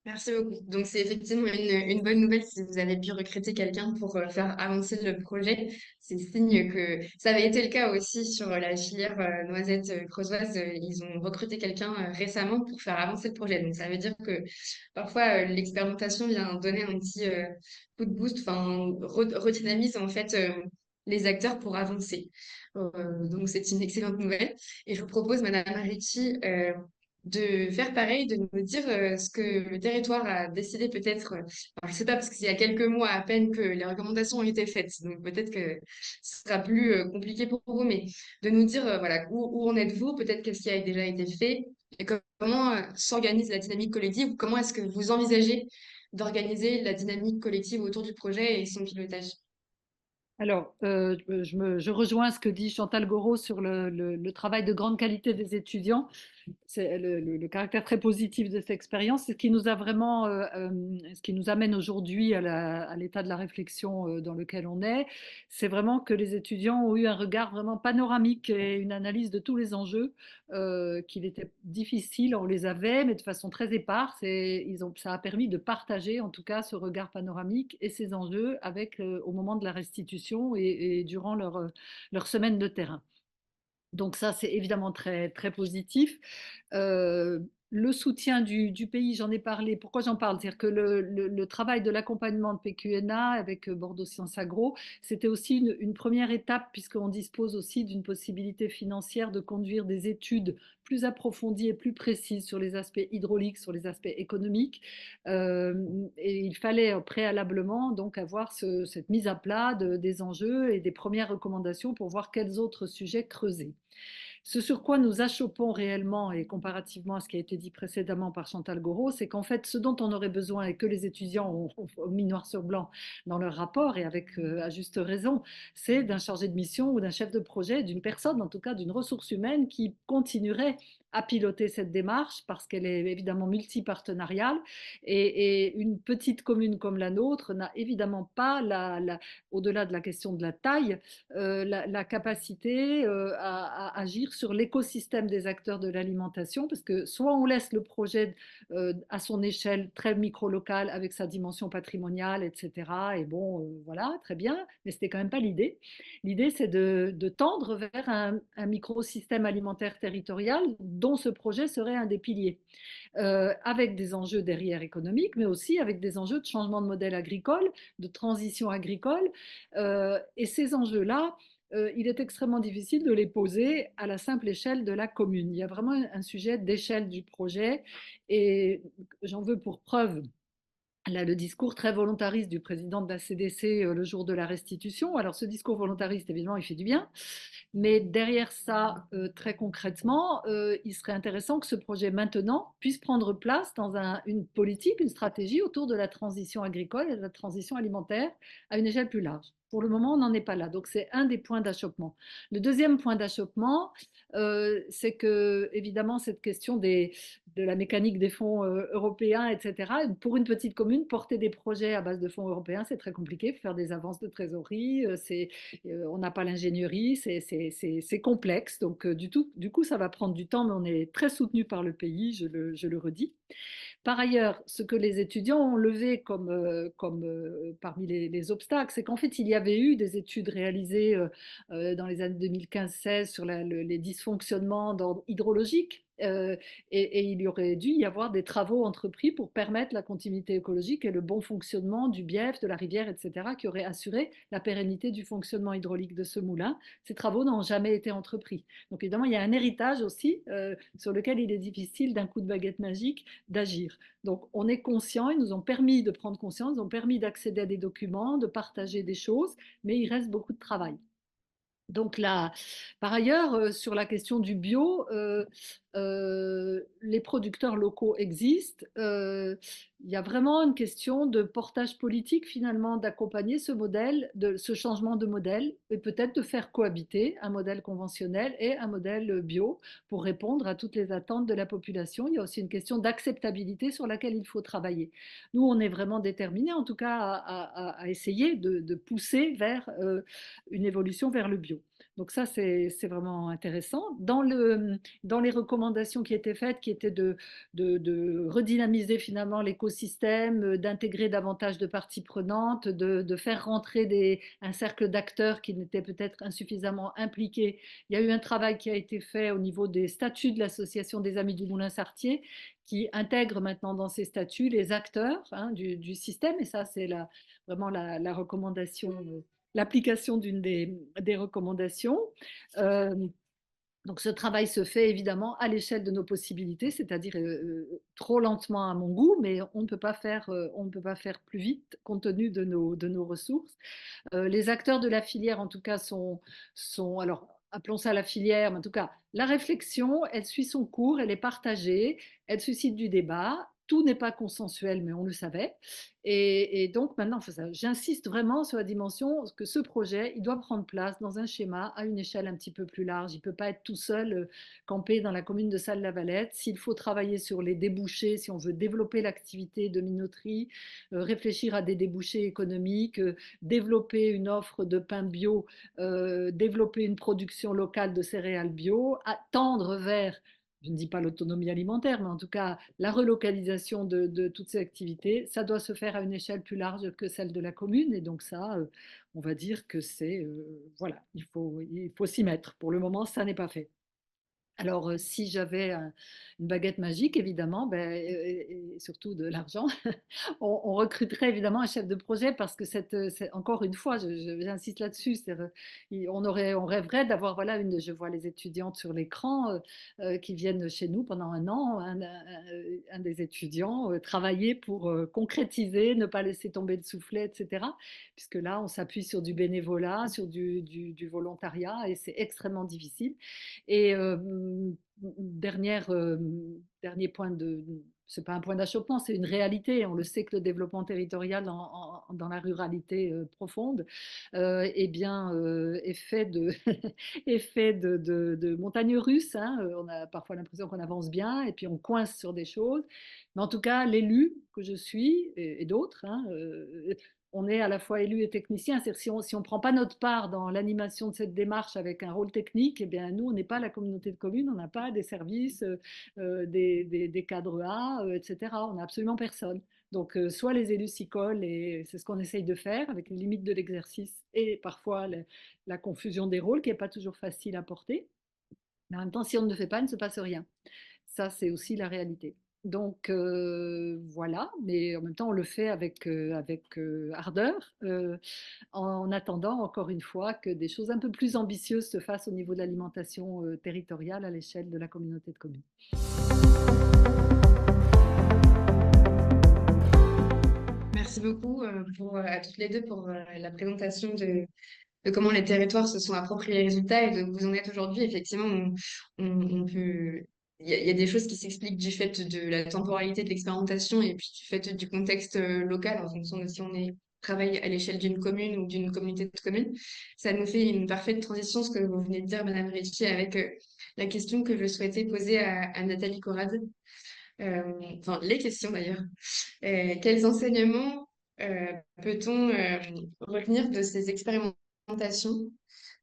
Merci beaucoup. Donc, c'est effectivement une bonne nouvelle si vous avez pu recruter quelqu'un pour faire avancer le projet. C'est signe que ça avait été le cas aussi sur la filière noisette creusoise. Ils ont recruté quelqu'un récemment pour faire avancer le projet. Donc, ça veut dire que parfois, l'expérimentation vient donner un petit coup de boost, enfin, redynamise en fait les acteurs pour avancer. Donc, c'est une excellente nouvelle. Et je vous propose, Madame Marici, de faire pareil, de nous dire ce que le territoire a décidé peut-être, alors je sais pas parce qu'il y a quelques mois à peine que les recommandations ont été faites, donc peut-être que ce sera plus compliqué pour vous, mais de nous dire voilà où en êtes-vous, peut-être qu'est-ce qui a déjà été fait et comment s'organise la dynamique collective, ou comment est-ce que vous envisagez d'organiser la dynamique collective autour du projet et son pilotage. Alors, je rejoins ce que dit Chantal Gouraud sur le travail de grande qualité des étudiants. C'est le caractère très positif de cette expérience. C'est ce qui nous a vraiment, ce qui nous amène aujourd'hui à l'état de la réflexion dans lequel on est. C'est vraiment que les étudiants ont eu un regard vraiment panoramique et une analyse de tous les enjeux qu'il était difficile, on les avait, mais de façon très éparse. Et ça a permis de partager, en tout cas, ce regard panoramique et ces enjeux au moment de la restitution et durant leur semaine de terrain. Donc ça, c'est évidemment très, très positif. Le soutien du pays, j'en ai parlé. Pourquoi j'en parle? C'est-à-dire que le travail de l'accompagnement de PQNA avec Bordeaux Sciences Agro, c'était aussi une première étape puisqu'on dispose aussi d'une possibilité financière de conduire des études plus approfondies et plus précises sur les aspects hydrauliques, sur les aspects économiques. Et il fallait préalablement donc avoir cette mise à plat des enjeux et des premières recommandations pour voir quels autres sujets creuser. Ce sur quoi nous achoppons réellement, et comparativement à ce qui a été dit précédemment par Chantal Gouraud, c'est qu'en fait, ce dont on aurait besoin et que les étudiants ont mis noir sur blanc dans leur rapport, et avec à juste raison, c'est d'un chargé de mission ou d'un chef de projet, d'une personne, en tout cas d'une ressource humaine, qui continuerait à piloter cette démarche parce qu'elle est évidemment multipartenariale et une petite commune comme la nôtre n'a évidemment pas, au-delà de la question de la taille, la capacité à agir sur l'écosystème des acteurs de l'alimentation, parce que soit on laisse le projet à son échelle très micro-locale avec sa dimension patrimoniale, etc. Et bon, voilà, très bien, mais ce n'était quand même pas l'idée. L'idée, c'est de tendre vers un microsystème alimentaire territorial dont ce projet serait un des piliers, avec des enjeux derrière économiques, mais aussi avec des enjeux de changement de modèle agricole, de transition agricole. Et ces enjeux-là, il est extrêmement difficile de les poser à la simple échelle de la commune. Il y a vraiment un sujet d'échelle du projet et j'en veux pour preuve Là, le discours très volontariste du président de la CDC le jour de la restitution. Alors, ce discours volontariste, évidemment, il fait du bien, mais derrière ça, très concrètement, il serait intéressant que ce projet maintenant puisse prendre place dans une politique, une stratégie autour de la transition agricole et de la transition alimentaire à une échelle plus large. Pour le moment, on n'en est pas là. Donc, c'est un des points d'achoppement. Le deuxième point d'achoppement, c'est que, évidemment, cette question de la mécanique des fonds européens, etc. Pour une petite commune, porter des projets à base de fonds européens, c'est très compliqué. Faire des avances de trésorerie, on n'a pas l'ingénierie, c'est complexe. Donc, du coup, ça va prendre du temps, mais on est très soutenu par le pays, je le redis. Par ailleurs, ce que les étudiants ont levé parmi les obstacles, c'est qu'en fait, il y avait eu des études réalisées dans les années 2015-16 sur les dysfonctionnements d'ordre hydrologique. Et il y aurait dû y avoir des travaux entrepris pour permettre la continuité écologique et le bon fonctionnement du bief, de la rivière, etc., qui auraient assuré la pérennité du fonctionnement hydraulique de ce moulin. Ces travaux n'ont jamais été entrepris. Donc évidemment, il y a un héritage aussi sur lequel il est difficile d'un coup de baguette magique d'agir. Donc on est conscient, ils nous ont permis de prendre conscience, ils ont permis d'accéder à des documents, de partager des choses, mais il reste beaucoup de travail. Donc là, par ailleurs, sur la question du bio, les producteurs locaux existent. Il y a vraiment une question de portage politique finalement, d'accompagner ce modèle, ce changement de modèle, et peut-être de faire cohabiter un modèle conventionnel et un modèle bio pour répondre à toutes les attentes de la population. Il y a aussi une question d'acceptabilité sur laquelle il faut travailler. Nous, on est vraiment déterminés, en tout cas, à essayer de pousser vers une évolution vers le bio. Donc ça, c'est vraiment intéressant. Dans les recommandations qui étaient faites, qui étaient de redynamiser finalement l'écosystème, d'intégrer davantage de parties prenantes, de faire rentrer un cercle d'acteurs qui n'étaient peut-être insuffisamment impliqués. Il y a eu un travail qui a été fait au niveau des statuts de l'Association des Amis du Moulin Sartier, qui intègre maintenant dans ses statuts les acteurs du système. Et ça, c'est vraiment la recommandation l'application d'une des recommandations. Donc ce travail se fait évidemment à l'échelle de nos possibilités, c'est-à-dire trop lentement à mon goût, mais on ne peut pas faire plus vite compte tenu de nos ressources. Les acteurs de la filière, en tout cas, sont alors appelons ça la filière, mais en tout cas, la réflexion, elle suit son cours, elle est partagée, elle suscite du débat. Tout n'est pas consensuel, mais on le savait. Et donc maintenant, j'insiste vraiment sur la dimension que ce projet, il doit prendre place dans un schéma à une échelle un petit peu plus large. Il ne peut pas être tout seul campé dans la commune de Salles-la-Valette. S'il faut travailler sur les débouchés, si on veut développer l'activité de minoterie, réfléchir à des débouchés économiques, développer une offre de pain bio, développer une production locale de céréales bio, tendre vers, je ne dis pas l'autonomie alimentaire, mais en tout cas la relocalisation de toutes ces activités, ça doit se faire à une échelle plus large que celle de la commune. Et donc ça, on va dire que c'est, voilà, il faut s'y mettre. Pour le moment, ça n'est pas fait. Alors, si j'avais une baguette magique, évidemment, et surtout de l'argent, on recruterait évidemment un chef de projet parce que encore une fois, j'insiste là-dessus, on rêverait d'avoir, voilà, je vois les étudiantes sur l'écran qui viennent chez nous pendant un an, un des étudiants, travailler pour concrétiser, ne pas laisser tomber le soufflet, etc. Puisque là, on s'appuie sur du bénévolat, sur du volontariat, et c'est extrêmement difficile. Et dernier point c'est pas un point d'achoppement, c'est une réalité. On le sait que le développement territorial dans la ruralité profonde est fait de montagnes russes. On a parfois l'impression qu'on avance bien et puis on coince sur des choses. Mais en tout cas, l'élu que je suis et d'autres, on est à la fois élu et technicien. C'est-à-dire si on ne prend pas notre part dans l'animation de cette démarche avec un rôle technique, eh bien, nous, on n'est pas la communauté de communes, on n'a pas des services, des cadres A, etc. On n'a absolument personne. Donc, soit les élus s'y collent, et c'est ce qu'on essaye de faire avec les limites de l'exercice et parfois la confusion des rôles qui n'est pas toujours facile à porter. Mais en même temps, si on ne le fait pas, il ne se passe rien. Ça, c'est aussi la réalité. Donc voilà, mais en même temps, on le fait avec ardeur, en attendant, encore une fois, que des choses un peu plus ambitieuses se fassent au niveau de l'alimentation territoriale à l'échelle de la communauté de communes. merci beaucoup à toutes les deux pour la présentation de comment les territoires se sont appropriés les résultats et de où vous en êtes aujourd'hui. Effectivement, on peut... il y a des choses qui s'expliquent du fait de la temporalité de l'expérimentation et puis du fait du contexte local en fonction de si on travaille à l'échelle d'une commune ou d'une communauté de communes. Ça nous fait une parfaite transition, ce que vous venez de dire, Madame Ricci, avec la question que je souhaitais poser à Nathalie Corrade. Enfin, les questions d'ailleurs. Quels enseignements peut-on retenir de ces expérimentations,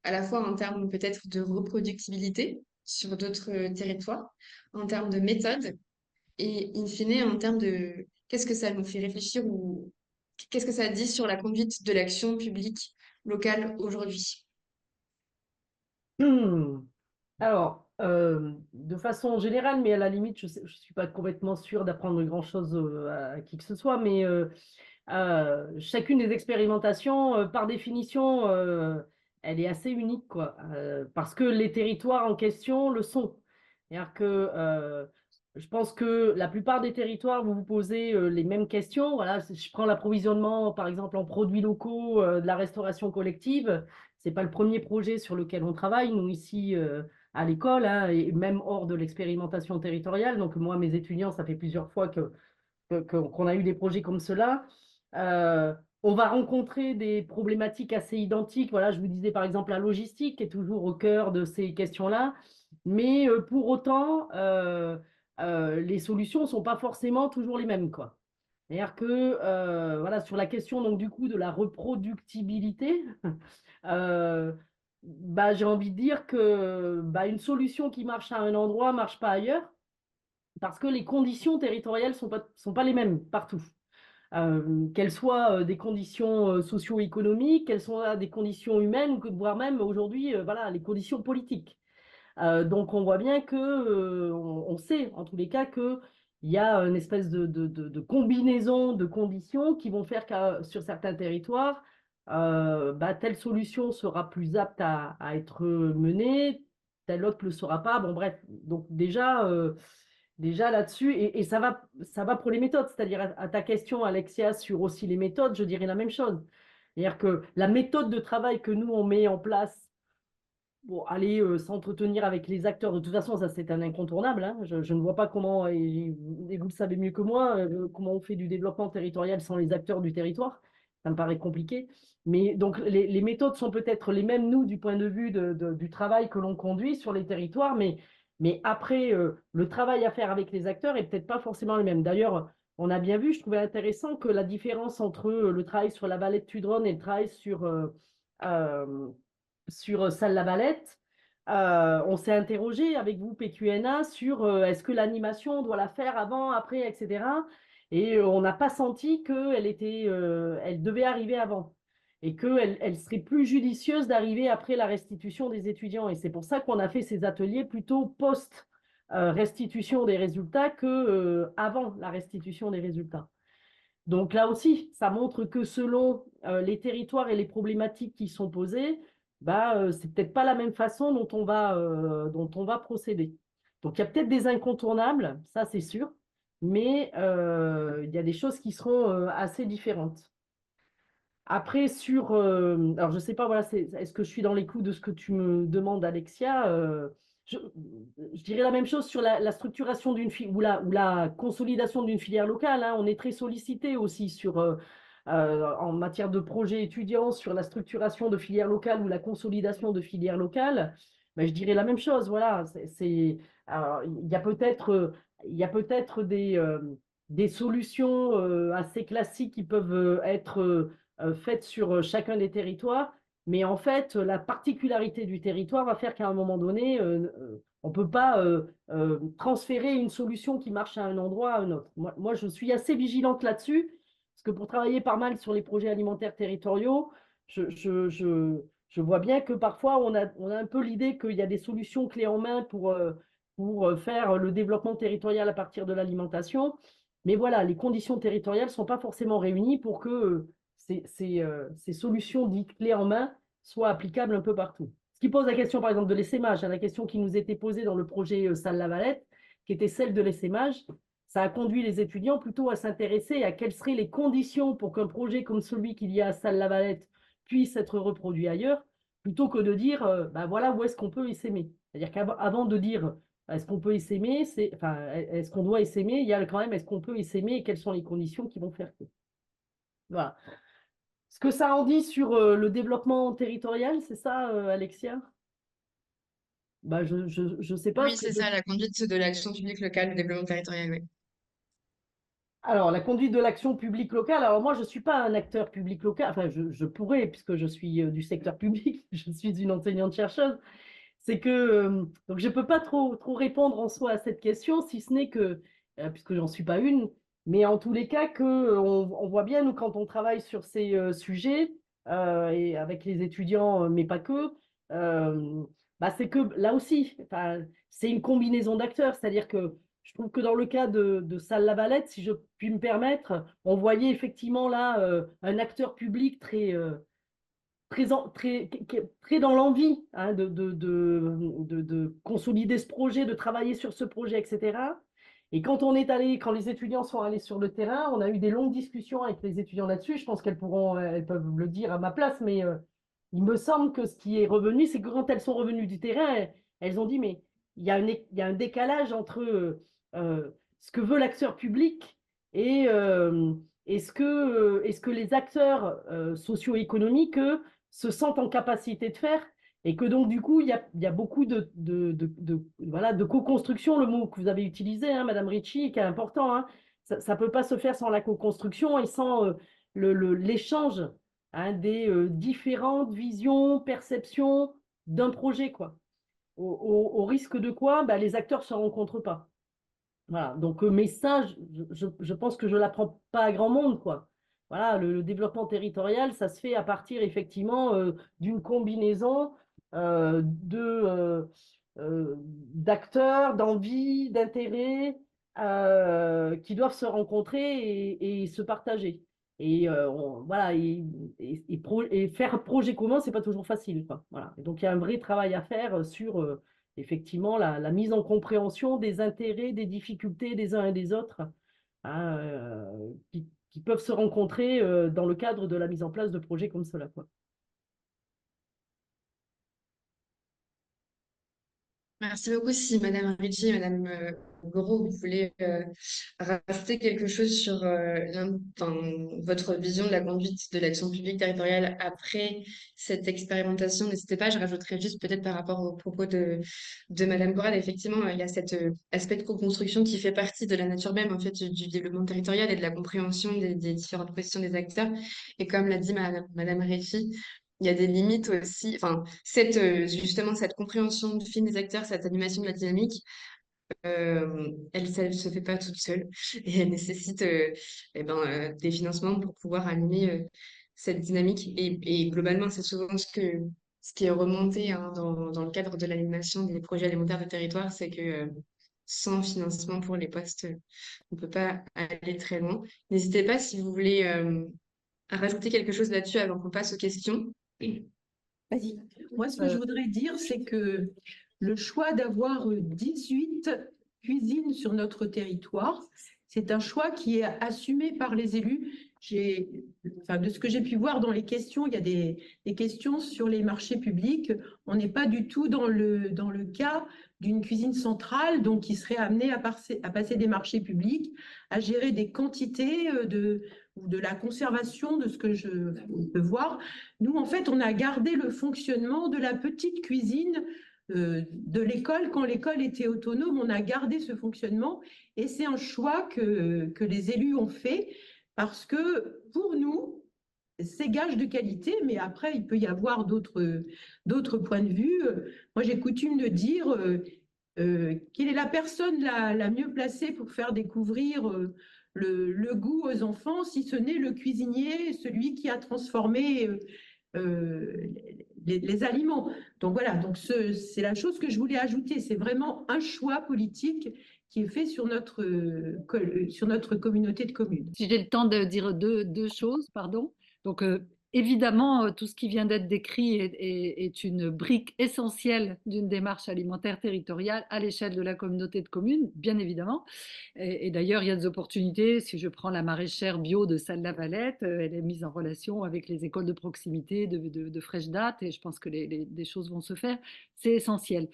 à la fois en termes peut-être de reproductibilité sur d'autres territoires, en termes de méthode et in fine en termes de qu'est-ce que ça nous fait réfléchir ou qu'est-ce que ça dit sur la conduite de l'action publique locale aujourd'hui? Alors, de façon générale, mais à la limite, je ne suis pas complètement sûre d'apprendre grand-chose à qui que ce soit, mais chacune des expérimentations, par définition, elle est assez unique, quoi, parce que les territoires en question le sont. C'est-à-dire que je pense que la plupart des territoires, vous vous posez les mêmes questions. Voilà, si je prends l'approvisionnement, par exemple, en produits locaux, de la restauration collective. C'est pas le premier projet sur lequel on travaille, nous, ici, à l'école, hein, et même hors de l'expérimentation territoriale. Donc, moi, mes étudiants, ça fait plusieurs fois qu'on a eu des projets comme cela. On va rencontrer des problématiques assez identiques. Voilà, je vous disais par exemple la logistique qui est toujours au cœur de ces questions-là. Mais pour autant, les solutions ne sont pas forcément toujours les mêmes, quoi. C'est-à-dire que voilà, sur la question donc, du coup de la reproductibilité, bah, j'ai envie de dire que bah, une solution qui marche à un endroit ne marche pas ailleurs parce que les conditions territoriales ne sont pas les mêmes partout. Qu'elles soient des conditions socio-économiques, qu'elles soient des conditions humaines, voire même aujourd'hui, voilà, les conditions politiques. Donc on voit bien que, on sait en tous les cas qu'il y a une espèce de combinaison de conditions qui vont faire que sur certains territoires, bah, telle solution sera plus apte à être menée, telle autre ne le sera pas. Bon bref, donc déjà là-dessus, et ça va pour les méthodes, c'est-à-dire à ta question, Alexia, sur aussi les méthodes, je dirais la même chose. C'est-à-dire que la méthode de travail que nous, on met en place pour aller s'entretenir avec les acteurs, de toute façon, ça c'est un incontournable. Hein. Je ne vois pas comment, et vous le savez mieux que moi, comment on fait du développement territorial sans les acteurs du territoire. Ça me paraît compliqué. Mais donc les méthodes sont peut-être les mêmes, nous, du point de vue du travail que l'on conduit sur les territoires, mais après, le travail à faire avec les acteurs est peut-être pas forcément le même. D'ailleurs, on a bien vu, je trouvais intéressant que la différence entre le travail sur la vallée de Tudron et le travail sur Salle-Lavalette, on s'est interrogé avec vous, PQNA, sur est-ce que l'animation, on doit la faire avant, après, etc. Et on n'a pas senti elle devait arriver avant et qu'elle serait plus judicieuse d'arriver après la restitution des étudiants. Et c'est pour ça qu'on a fait ces ateliers plutôt post-restitution des résultats que avant la restitution des résultats. Donc là aussi, ça montre que selon les territoires et les problématiques qui sont posées, bah, c'est peut-être pas la même façon dont on va procéder. Donc il y a peut-être des incontournables, ça c'est sûr, mais il y a des choses qui seront assez différentes. Après, alors je sais pas, voilà, est-ce que je suis dans les clous de ce que tu me demandes, Alexia? Je, je dirais la même chose sur la structuration d'une filière ou la consolidation d'une filière locale. Hein. On est très sollicité aussi en matière de projets étudiants sur la structuration de filières locales ou la consolidation de filières locales. Ben, je dirais la même chose. Voilà, alors, il y a peut-être des solutions assez classiques qui peuvent être faites sur chacun des territoires. Mais en fait, la particularité du territoire va faire qu'à un moment donné, on ne peut pas transférer une solution qui marche à un endroit à un autre. Moi, je suis assez vigilante là-dessus, parce que pour travailler pas mal sur les projets alimentaires territoriaux, je vois bien que parfois, on a un peu l'idée qu'il y a des solutions clés en main pour faire le développement territorial à partir de l'alimentation. Mais voilà, les conditions territoriales ne sont pas forcément réunies pour que ces solutions dites clés en main soient applicables un peu partout. Ce qui pose la question, par exemple, de l'essaimage, hein, la question qui nous était posée dans le projet Salle-Lavalette, qui était celle de l'essaimage, ça a conduit les étudiants plutôt à s'intéresser à quelles seraient les conditions pour qu'un projet comme celui qu'il y a à Salle-Lavalette puisse être reproduit ailleurs, plutôt que de dire, ben voilà, où est-ce qu'on peut essaimer. C'est-à-dire qu'avant de dire, est-ce qu'on peut essaimer, enfin, est-ce qu'on doit essaimer, il y a quand même, est-ce qu'on peut essaimer et quelles sont les conditions qui vont faire que. Voilà. Ce que ça en dit sur le développement territorial, c'est ça, Alexia? Bah, je sais pas. Oui, c'est ça, la conduite de l'action publique locale, le développement territorial, oui. Alors, la conduite de l'action publique locale. Alors, moi, je ne suis pas un acteur public local. Enfin, je pourrais, puisque je suis du secteur public, je suis une enseignante-chercheuse. C'est que, donc, je ne peux pas trop répondre en soi à cette question, si ce n'est que, puisque j'en suis pas une, mais en tous les cas, on voit bien, nous, quand on travaille sur ces sujets, et avec les étudiants, mais pas que, bah, c'est que là aussi, c'est une combinaison d'acteurs. C'est-à-dire que je trouve que dans le cas de Salle-Lavalette, si je puis me permettre, on voyait effectivement là un acteur public très dans l'envie hein, de consolider ce projet, de travailler sur ce projet, etc. Et quand les étudiants sont allés sur le terrain, on a eu des longues discussions avec les étudiants là-dessus. Je pense elles peuvent le dire à ma place, mais il me semble que ce qui est revenu, c'est que quand elles sont revenues du terrain, elles ont dit, mais il y a un décalage entre ce que veut l'acteur public et ce que les acteurs socio-économiques, eux, se sentent en capacité de faire. Et que donc, du coup, il y a beaucoup voilà, de co-construction, le mot que vous avez utilisé, hein, Madame Ricci, qui est important. Hein. Ça ne peut pas se faire sans la co-construction et sans l'échange hein, des différentes visions, perceptions d'un projet, quoi. Au risque de quoi bah, les acteurs ne se rencontrent pas. Voilà. Donc, mais ça, je pense que je ne l'apprends pas à grand monde, quoi. Voilà, le développement territorial, ça se fait à partir effectivement d'une combinaison d'acteurs, d'envies, d'intérêts qui doivent se rencontrer et se partager. Et voilà, et faire projet commun, c'est pas toujours facile, quoi. Voilà. Et donc il y a un vrai travail à faire sur effectivement la mise en compréhension des intérêts, des difficultés des uns et des autres, hein, qui peuvent se rencontrer dans le cadre de la mise en place de projets comme cela, quoi. Merci beaucoup. Si Madame Ricci et Madame Gros, vous voulez rajouter quelque chose sur enfin, votre vision de la conduite de l'action publique territoriale après cette expérimentation, n'hésitez pas. Je rajouterai juste peut-être par rapport aux propos de Madame Goral. Effectivement, il y a cet aspect de co-construction qui fait partie de la nature même en fait, du développement territorial et de la compréhension des différentes positions des acteurs. Et comme l'a dit Madame Ricci, il y a des limites aussi. Enfin, justement, cette compréhension fine des acteurs, cette animation de la dynamique, ça ne se fait pas toute seule et elle nécessite des financements pour pouvoir animer cette dynamique. Et globalement, c'est souvent ce qui est remonté hein, dans le cadre de l'animation des projets alimentaires de territoire, c'est que sans financement pour les postes, on ne peut pas aller très loin. N'hésitez pas si vous voulez à rajouter quelque chose là-dessus avant qu'on passe aux questions. Vas-y. Moi, ce que je voudrais dire, c'est que le choix d'avoir 18 cuisines sur notre territoire, c'est un choix qui est assumé par les élus. De ce que j'ai pu voir dans les questions, il y a des questions sur les marchés publics. On n'est pas du tout dans le cas d'une cuisine centrale, donc qui serait amenée à passer des marchés publics, à gérer des quantités ou de la conservation de ce que je peux voir. Nous, en fait, on a gardé le fonctionnement de la petite cuisine de l'école. Quand l'école était autonome, on a gardé ce fonctionnement et c'est un choix que les élus ont fait parce que pour nous, c'est gage de qualité, mais après, il peut y avoir d'autres points de vue. Moi, j'ai coutume de dire quelle est la personne la mieux placée pour faire découvrir le goût aux enfants, si ce n'est le cuisinier, celui qui a transformé les aliments. Donc voilà, donc c'est la chose que je voulais ajouter. C'est vraiment un choix politique qui est fait sur notre communauté de communes. Si j'ai le temps de dire deux choses, pardon. Donc, évidemment, tout ce qui vient d'être décrit est une brique essentielle d'une démarche alimentaire territoriale à l'échelle de la communauté de communes, bien évidemment. Et d'ailleurs, il y a des opportunités. Si je prends la maraîchère bio de Salles-la-Valette, elle est mise en relation avec les écoles de proximité de fraîche date et je pense que des choses vont se faire. C'est essentiel.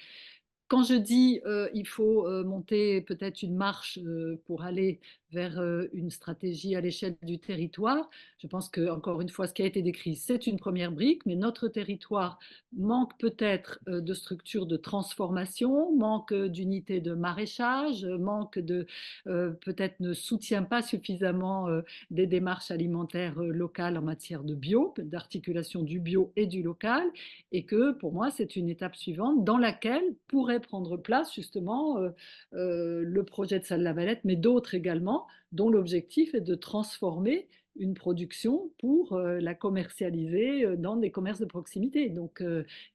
Quand je dis il faut monter peut-être une marche pour aller vers une stratégie à l'échelle du territoire, je pense que, encore une fois, ce qui a été décrit, c'est une première brique, mais notre territoire manque peut-être de structures de transformation, manque d'unités de maraîchage, manque de, peut-être ne soutient pas suffisamment des démarches alimentaires locales en matière de bio, d'articulation du bio et du local, et que pour moi, c'est une étape suivante dans laquelle pourrait prendre place justement le projet de Salles-la-Valette, mais d'autres également, dont l'objectif est de transformer une production pour la commercialiser dans des commerces de proximité, donc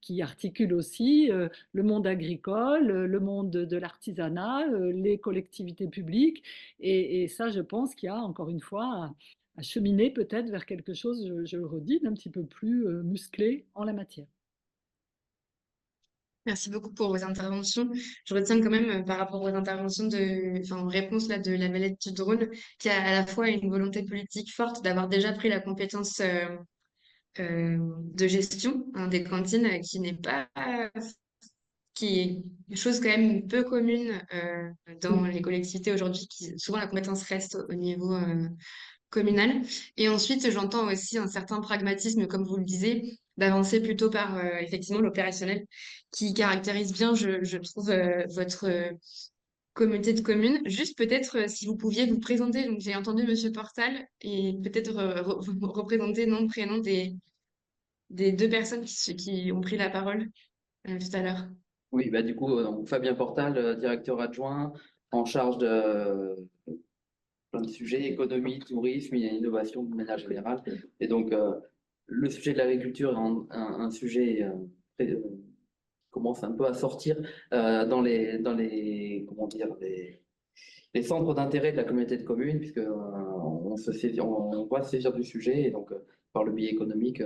qui articule aussi le monde agricole, le monde de l'artisanat, les collectivités publiques, et ça, je pense qu'il y a encore une fois à cheminer peut-être vers quelque chose, je le redis, d'un petit peu plus musclé en la matière. Merci beaucoup pour vos interventions. Je retiens quand même par rapport aux interventions aux réponses là de la Valette du Drône, qu'il y a à la fois une volonté politique forte d'avoir déjà pris la compétence de gestion des cantines, qui est une chose quand même peu commune dans les collectivités aujourd'hui, qui souvent la compétence reste au niveau communal. Et ensuite, j'entends aussi un certain pragmatisme, comme vous le disiez, d'avancer plutôt par effectivement l'opérationnel, qui caractérise bien, je trouve, votre communauté de communes. Juste peut-être si vous pouviez vous présenter, donc j'ai entendu Monsieur Portal, et peut-être représenter nom, prénom des deux personnes qui ont pris la parole tout à l'heure. Oui, bah du coup, donc, Fabien Portal, directeur adjoint en charge de plein de sujets, économie, tourisme, innovation de manière générale. Et donc, le sujet de l'agriculture est un sujet commence un peu à sortir comment dire, les centres d'intérêt de la communauté de communes, puisque on va se saisir du sujet, et donc par le biais économique,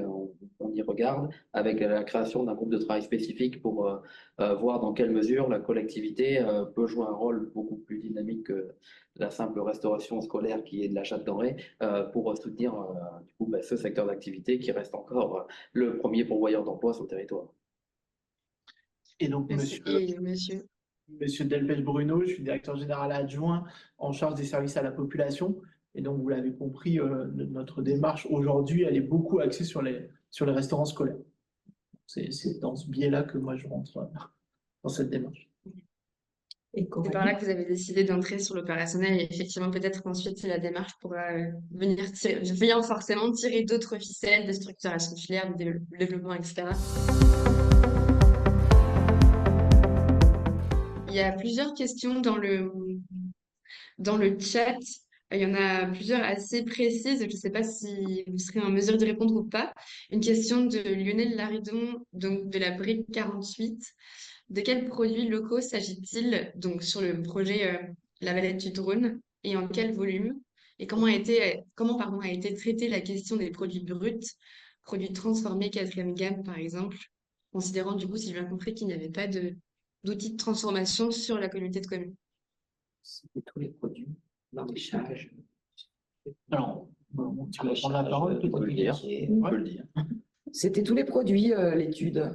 on y regarde, avec la création d'un groupe de travail spécifique pour voir dans quelle mesure la collectivité peut jouer un rôle beaucoup plus dynamique que la simple restauration scolaire qui est de l'achat de denrées, pour soutenir du coup, ce secteur d'activité qui reste encore le premier pourvoyeur d'emploi sur le territoire. Et donc, Monsieur Delpech Bruno, je suis directeur général adjoint en charge des services à la population. Et donc, vous l'avez compris, notre démarche aujourd'hui, elle est beaucoup axée sur les restaurants scolaires. C'est dans ce biais-là que moi, je rentre dans cette démarche. C'est par là que vous avez décidé d'entrer sur l'opérationnel, et effectivement, peut-être qu'ensuite, la démarche pourra venir forcément tirer d'autres ficelles, de structuration de filière, de développement, etc. Il y a plusieurs questions dans le chat. Il y en a plusieurs assez précises. Je ne sais pas si vous serez en mesure d'y répondre ou pas. Une question de Lionel Laridon, donc de la brique 48. De quels produits locaux s'agit-il donc sur le projet La Valette du Drône, et en quel volume? Et comment a été traitée la question des produits bruts, produits transformés quatrième gamme par exemple, considérant du coup, si j'ai bien compris, qu'il n'y avait pas d'outils de transformation sur la communauté de communes? C'était tous les produits maraîchage. Alors, tu vas prendre la parole, on peut le dire. On peut le dire. C'était tous les produits, l'étude.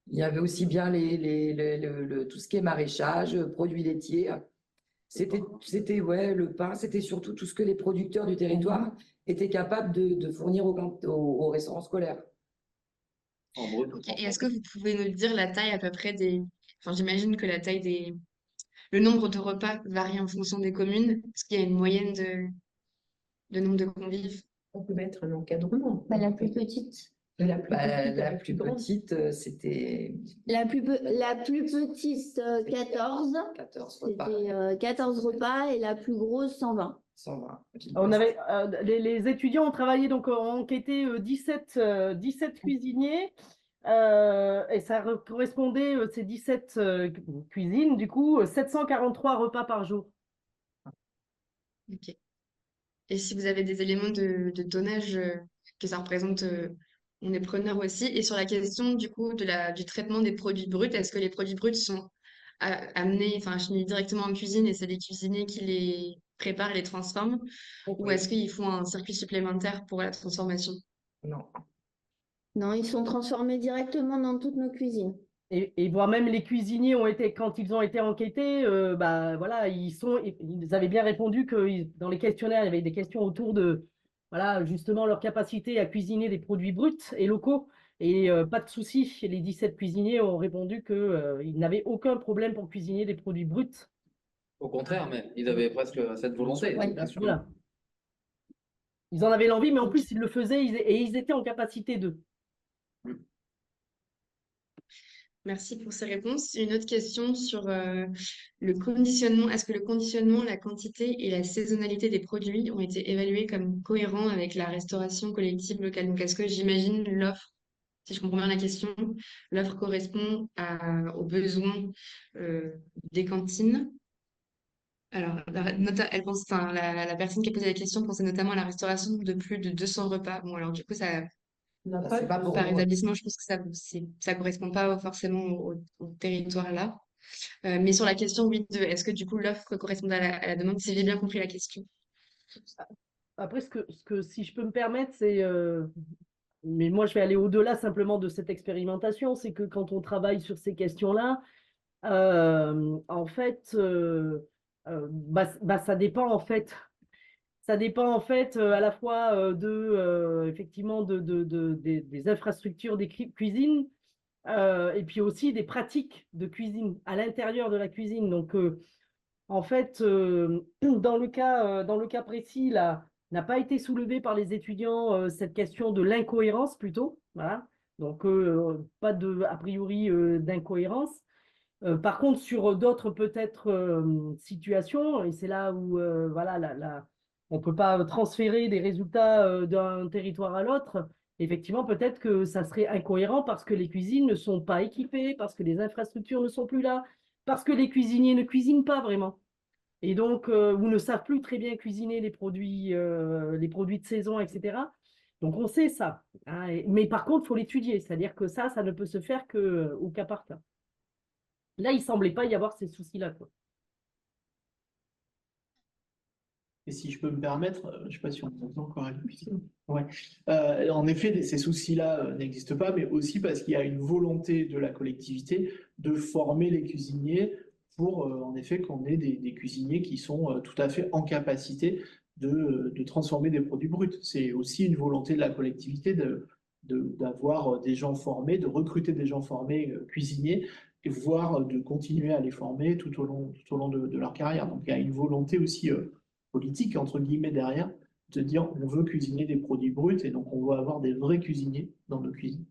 Il y avait aussi bien tout ce qui est maraîchage, produits laitiers. C'était ouais, le pain, c'était surtout tout ce que les producteurs du territoire étaient capables de fournir aux restaurants scolaires. En brut. Et est-ce que vous pouvez nous dire la taille à peu près Enfin, j'imagine que le nombre de repas varie en fonction des communes. Est-ce qu'il y a une moyenne de nombre de convives? On peut mettre un encadrement. La plus petite. La plus petite, c'était... La plus petite, 14. 14 repas. C'était 14 repas, et la plus grosse, 120. 120. On avait, les étudiants ont travaillé, donc ont enquêté 17 cuisiniers, et ça correspondait, ces 17 cuisines, du coup, 743 repas par jour. Ok. Et si vous avez des éléments de tonnage que ça représente, on est preneur aussi. Et sur la question du coup du traitement des produits bruts, est-ce que les produits bruts sont amenés, enfin acheminés directement en cuisine et c'est les cuisiniers qui les préparent et les transforment, ou est-ce qu'ils font un circuit supplémentaire pour la transformation? Non. Non, ils sont transformés directement dans toutes nos cuisines. Et voire même les cuisiniers ont été, quand ils ont été enquêtés, bah, voilà, ils avaient bien répondu que dans les questionnaires, il y avait des questions autour de voilà, justement leur capacité à cuisiner des produits bruts et locaux. Et pas de souci, les 17 cuisiniers ont répondu qu'ils n'avaient aucun problème pour cuisiner des produits bruts. Au contraire, même, ils avaient presque cette volonté. Ouais, bien sûr. Voilà. Ils en avaient l'envie, mais en plus, ils le faisaient et ils étaient en capacité de. Merci pour ces réponses. Une autre question sur le conditionnement. Est-ce que le conditionnement, la quantité et la saisonnalité des produits ont été évalués comme cohérents avec la restauration collective locale? Donc, est-ce que j'imagine l'offre, si je comprends bien la question, l'offre correspond aux besoins des cantines? Alors, elle pense, enfin, la personne qui a posé la question pensait notamment à la restauration de plus de 200 repas. Bon, alors du coup, ça, C'est pas pour par moi. établissement, je pense que ça correspond pas forcément au territoire là. Mais sur la question, oui, est-ce que du coup l'offre correspond à la demande, si j'ai bien compris la question? Après, si je peux me permettre, c'est. Mais moi, je vais aller au-delà simplement de cette expérimentation. C'est que quand on travaille sur ces questions-là, en fait, ça dépend en fait. Ça dépend en fait à la fois effectivement des infrastructures des cuisines et puis aussi des pratiques de cuisine à l'intérieur de la cuisine. Donc, en fait, dans le cas précis, là, n'a pas été soulevé par les étudiants cette question de l'incohérence plutôt. Voilà. Donc, pas a priori d'incohérence. Par contre, sur d'autres peut-être situations, et c'est là où voilà, on ne peut pas transférer des résultats d'un territoire à l'autre. Effectivement, peut-être que ça serait incohérent parce que les cuisines ne sont pas équipées, parce que les infrastructures ne sont plus là, parce que les cuisiniers ne cuisinent pas vraiment. Et donc, ou ne savent plus très bien cuisiner les produits de saison, etc. Donc, on sait ça. Hein, mais par contre, il faut l'étudier. C'est-à-dire que ça ne peut se faire qu'au cas par cas. Là, il ne semblait pas y avoir ces soucis-là, quoi. Et si je peux me permettre, je ne sais pas si on entend encore. Ouais. En effet, ces soucis-là n'existent pas, mais aussi parce qu'il y a une volonté de la collectivité de former les cuisiniers pour, en effet, qu'on ait des cuisiniers qui sont tout à fait en capacité de transformer des produits bruts. C'est aussi une volonté de la collectivité d'avoir des gens formés, de recruter des gens formés cuisiniers, et voire de continuer à les former tout au long de leur carrière. Donc il y a une volonté aussi politique, entre guillemets, derrière, de dire on veut cuisiner des produits bruts et donc on veut avoir des vrais cuisiniers dans nos cuisines.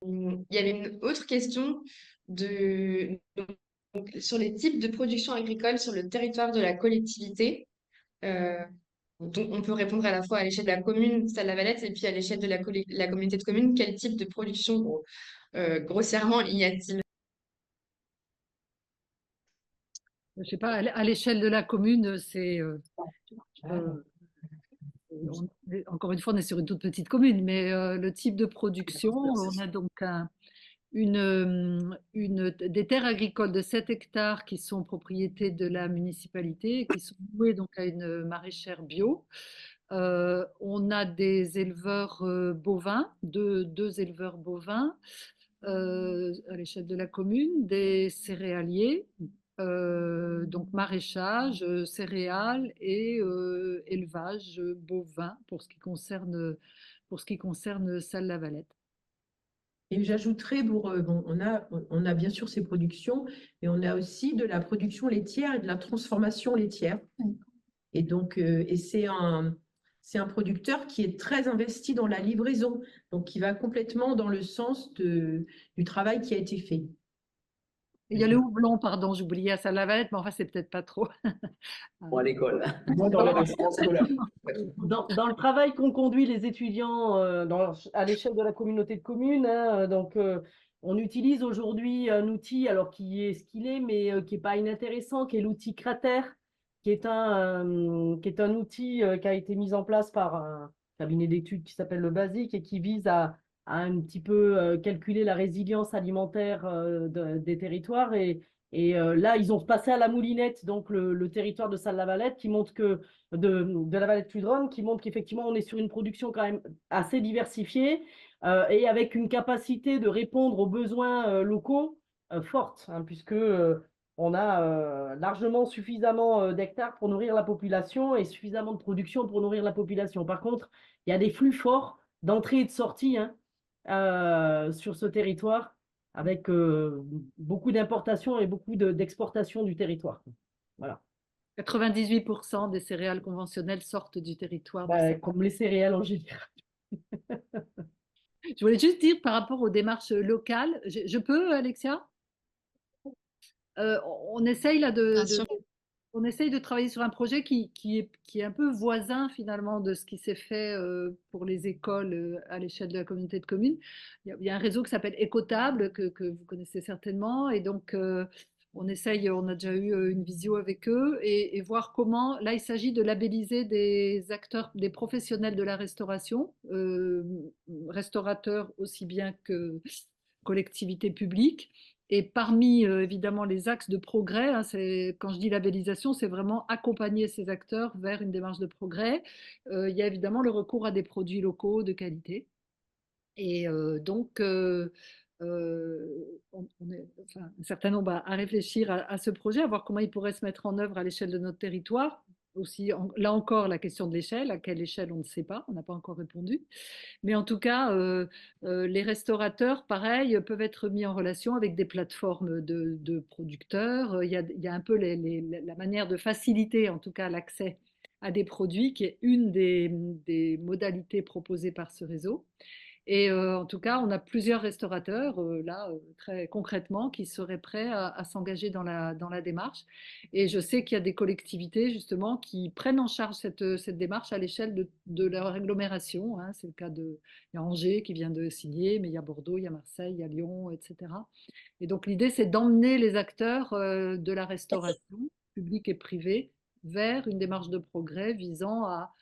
Il y avait une autre question sur les types de production agricole sur le territoire de la collectivité. Donc, on peut répondre à la fois à l'échelle de la commune Salles-la-Valette et puis à l'échelle de la communauté de communes. Quel type de production, grossièrement, y a-t-il? Je sais pas, à l'échelle de la commune, c'est encore une fois, on est sur une toute petite commune, mais le type de production, on a donc des terres agricoles de 7 hectares qui sont propriété de la municipalité et qui sont louées donc à une maraîchère bio. On a des éleveurs bovins, deux éleveurs bovins à l'échelle de la commune, des céréaliers, donc maraîchage, céréales et élevage bovin pour ce qui concerne Salles-la-Valette. Et j'ajouterais, on a bien sûr ces productions, mais on a aussi de la production laitière et de la transformation laitière. Et donc, c'est un producteur qui est très investi dans la livraison, donc qui va complètement dans le sens du travail qui a été fait. Il y a le houblon, pardon, j'oubliais à Salles-la-Valette, mais enfin, c'est peut-être pas trop. Ou à l'école. Moi, dans les restaurants scolaires. Dans le travail qu'ont conduit les étudiants à l'échelle de la communauté de communes, hein, donc on utilise aujourd'hui un outil alors qui est ce qu'il est, mais qui n'est pas inintéressant, qui est l'outil Cratère, qui est un outil qui a été mis en place par un cabinet d'études qui s'appelle le BASIC et qui vise à un petit peu calculer la résilience alimentaire des territoires. Et là, ils ont passé à la moulinette donc le territoire de Salles-la-Valette qui montre que de la Valette-Tudronne qui montre qu'effectivement on est sur une production quand même assez diversifiée et avec une capacité de répondre aux besoins locaux forte, hein, puisque on a largement suffisamment d'hectares pour nourrir la population et suffisamment de production pour nourrir la population. Par contre, il y a des flux forts d'entrée et de sortie hein, sur ce territoire avec beaucoup d'importations et beaucoup d'exportation du territoire. Voilà. 98% des céréales conventionnelles sortent du territoire. Comme les céréales en général. Je voulais juste dire par rapport aux démarches locales, je peux, Alexia? On essaye là on essaye de travailler sur un projet qui est un peu voisin finalement de ce qui s'est fait pour les écoles à l'échelle de la communauté de communes. Il y a un réseau qui s'appelle Écotable que vous connaissez certainement et donc on essaye, on a déjà eu une visio avec eux et voir comment, là il s'agit de labelliser des acteurs, des professionnels de la restauration, restaurateurs aussi bien que collectivités publiques. Et parmi, évidemment, les axes de progrès, hein, quand je dis labellisation, c'est vraiment accompagner ces acteurs vers une démarche de progrès. Il y a évidemment le recours à des produits locaux de qualité. Et donc, un certain nombre à réfléchir à ce projet, à voir comment il pourrait se mettre en œuvre à l'échelle de notre territoire. Aussi, là encore, la question de l'échelle, à quelle échelle on ne sait pas, on n'a pas encore répondu. Mais en tout cas, les restaurateurs, pareil, peuvent être mis en relation avec des plateformes de producteurs. Il y a un peu la manière de faciliter, en tout cas, l'accès à des produits, qui est une des modalités proposées par ce réseau. Et en tout cas, on a plusieurs restaurateurs, là, très concrètement, qui seraient prêts à s'engager dans la démarche. Et je sais qu'il y a des collectivités, justement, qui prennent en charge cette démarche à l'échelle de leur agglomération. Hein. C'est le cas il y a Angers qui vient de signer, mais il y a Bordeaux, il y a Marseille, il y a Lyon, etc. Et donc, l'idée, c'est d'emmener les acteurs de la restauration, publique et privée, vers une démarche de progrès visant à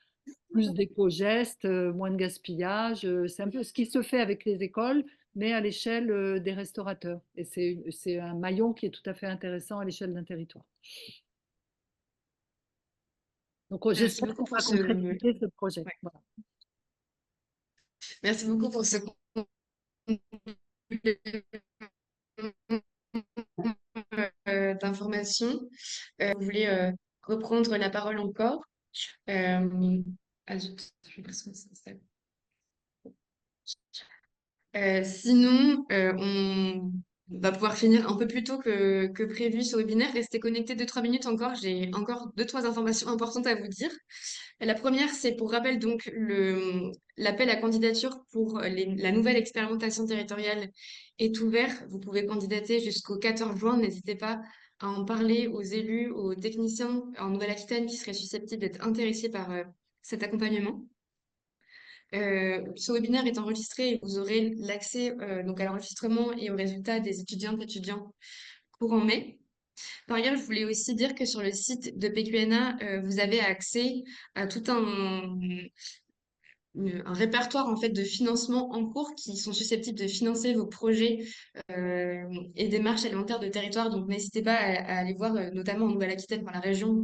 plus d'éco-gestes, moins de gaspillage. C'est un peu ce qui se fait avec les écoles, mais à l'échelle des restaurateurs. Et c'est un maillon qui est tout à fait intéressant à l'échelle d'un territoire. Donc, j'espère qu'on va concrétiser ce projet. Ouais. Voilà. Merci beaucoup pour ce d'informations. Vous voulez reprendre la parole encore? Sinon, on va pouvoir finir un peu plus tôt que prévu ce webinaire. Restez connectés 2-3 minutes encore. J'ai encore 2-3 informations importantes à vous dire. La première, c'est pour rappel donc l'appel à candidature pour la nouvelle expérimentation territoriale est ouvert. Vous pouvez candidater jusqu'au 14 juin. N'hésitez pas à en parler aux élus, aux techniciens en Nouvelle-Aquitaine qui seraient susceptibles d'être intéressés par cet accompagnement. Ce webinaire est enregistré et vous aurez l'accès donc à l'enregistrement et aux résultats des étudiantes et étudiants courant mai. Par ailleurs, je voulais aussi dire que sur le site de PQNA, vous avez accès à tout un répertoire en fait de financements en cours qui sont susceptibles de financer vos projets et démarches alimentaires de territoire. Donc n'hésitez pas à aller voir, notamment en Nouvelle-Aquitaine, quand la région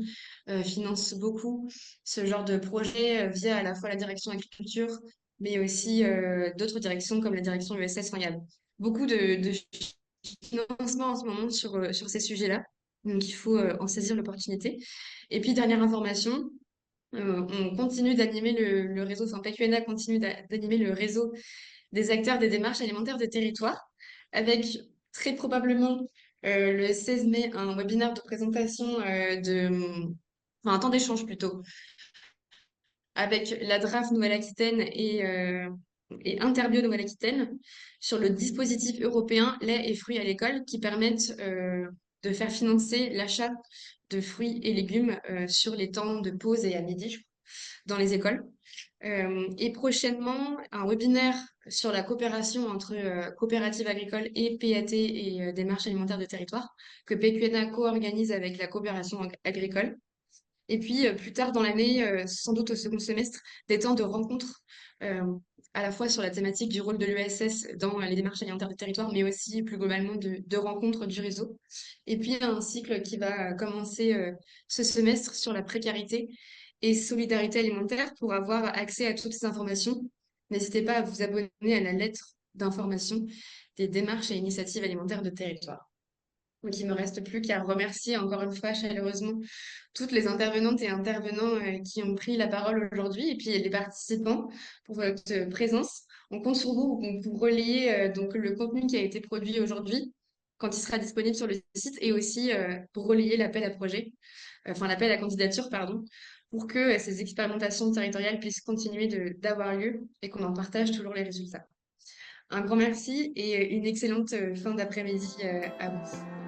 finance beaucoup ce genre de projet via à la fois la direction agriculture, mais aussi d'autres directions comme la direction USS. Enfin, il y a beaucoup de financement en ce moment sur ces sujets-là. Donc il faut en saisir l'opportunité. Et puis dernière information, on continue d'animer le réseau, enfin PQNA continue d'animer le réseau des acteurs des démarches alimentaires des territoires, avec très probablement le 16 mai un webinaire de présentation enfin un temps d'échange plutôt, avec la DRAF Nouvelle-Aquitaine et Interbio Nouvelle-Aquitaine sur le dispositif européen lait et fruits à l'école qui permettent de faire financer l'achat de fruits et légumes sur les temps de pause et à midi dans les écoles. Et prochainement, un webinaire sur la coopération entre coopératives agricoles et PAT et démarches alimentaires de territoire que PQNA co-organise avec la coopération agricole. Et puis, plus tard dans l'année, sans doute au second semestre, des temps de rencontres, à la fois sur la thématique du rôle de l'ESS dans les démarches alimentaires du territoire, mais aussi plus globalement de rencontres du réseau. Et puis, un cycle qui va commencer ce semestre sur la précarité et solidarité alimentaire pour avoir accès à toutes ces informations. N'hésitez pas à vous abonner à la lettre d'information des démarches et initiatives alimentaires de territoire. Donc, il ne me reste plus qu'à remercier encore une fois chaleureusement toutes les intervenantes et intervenants qui ont pris la parole aujourd'hui et puis les participants pour votre présence. On compte sur vous pour relayer donc le contenu qui a été produit aujourd'hui quand il sera disponible sur le site et aussi pour relayer l'appel à projet, enfin l'appel à candidature, pardon, pour que ces expérimentations territoriales puissent continuer d'avoir lieu et qu'on en partage toujours les résultats. Un grand merci et une excellente fin d'après-midi à vous.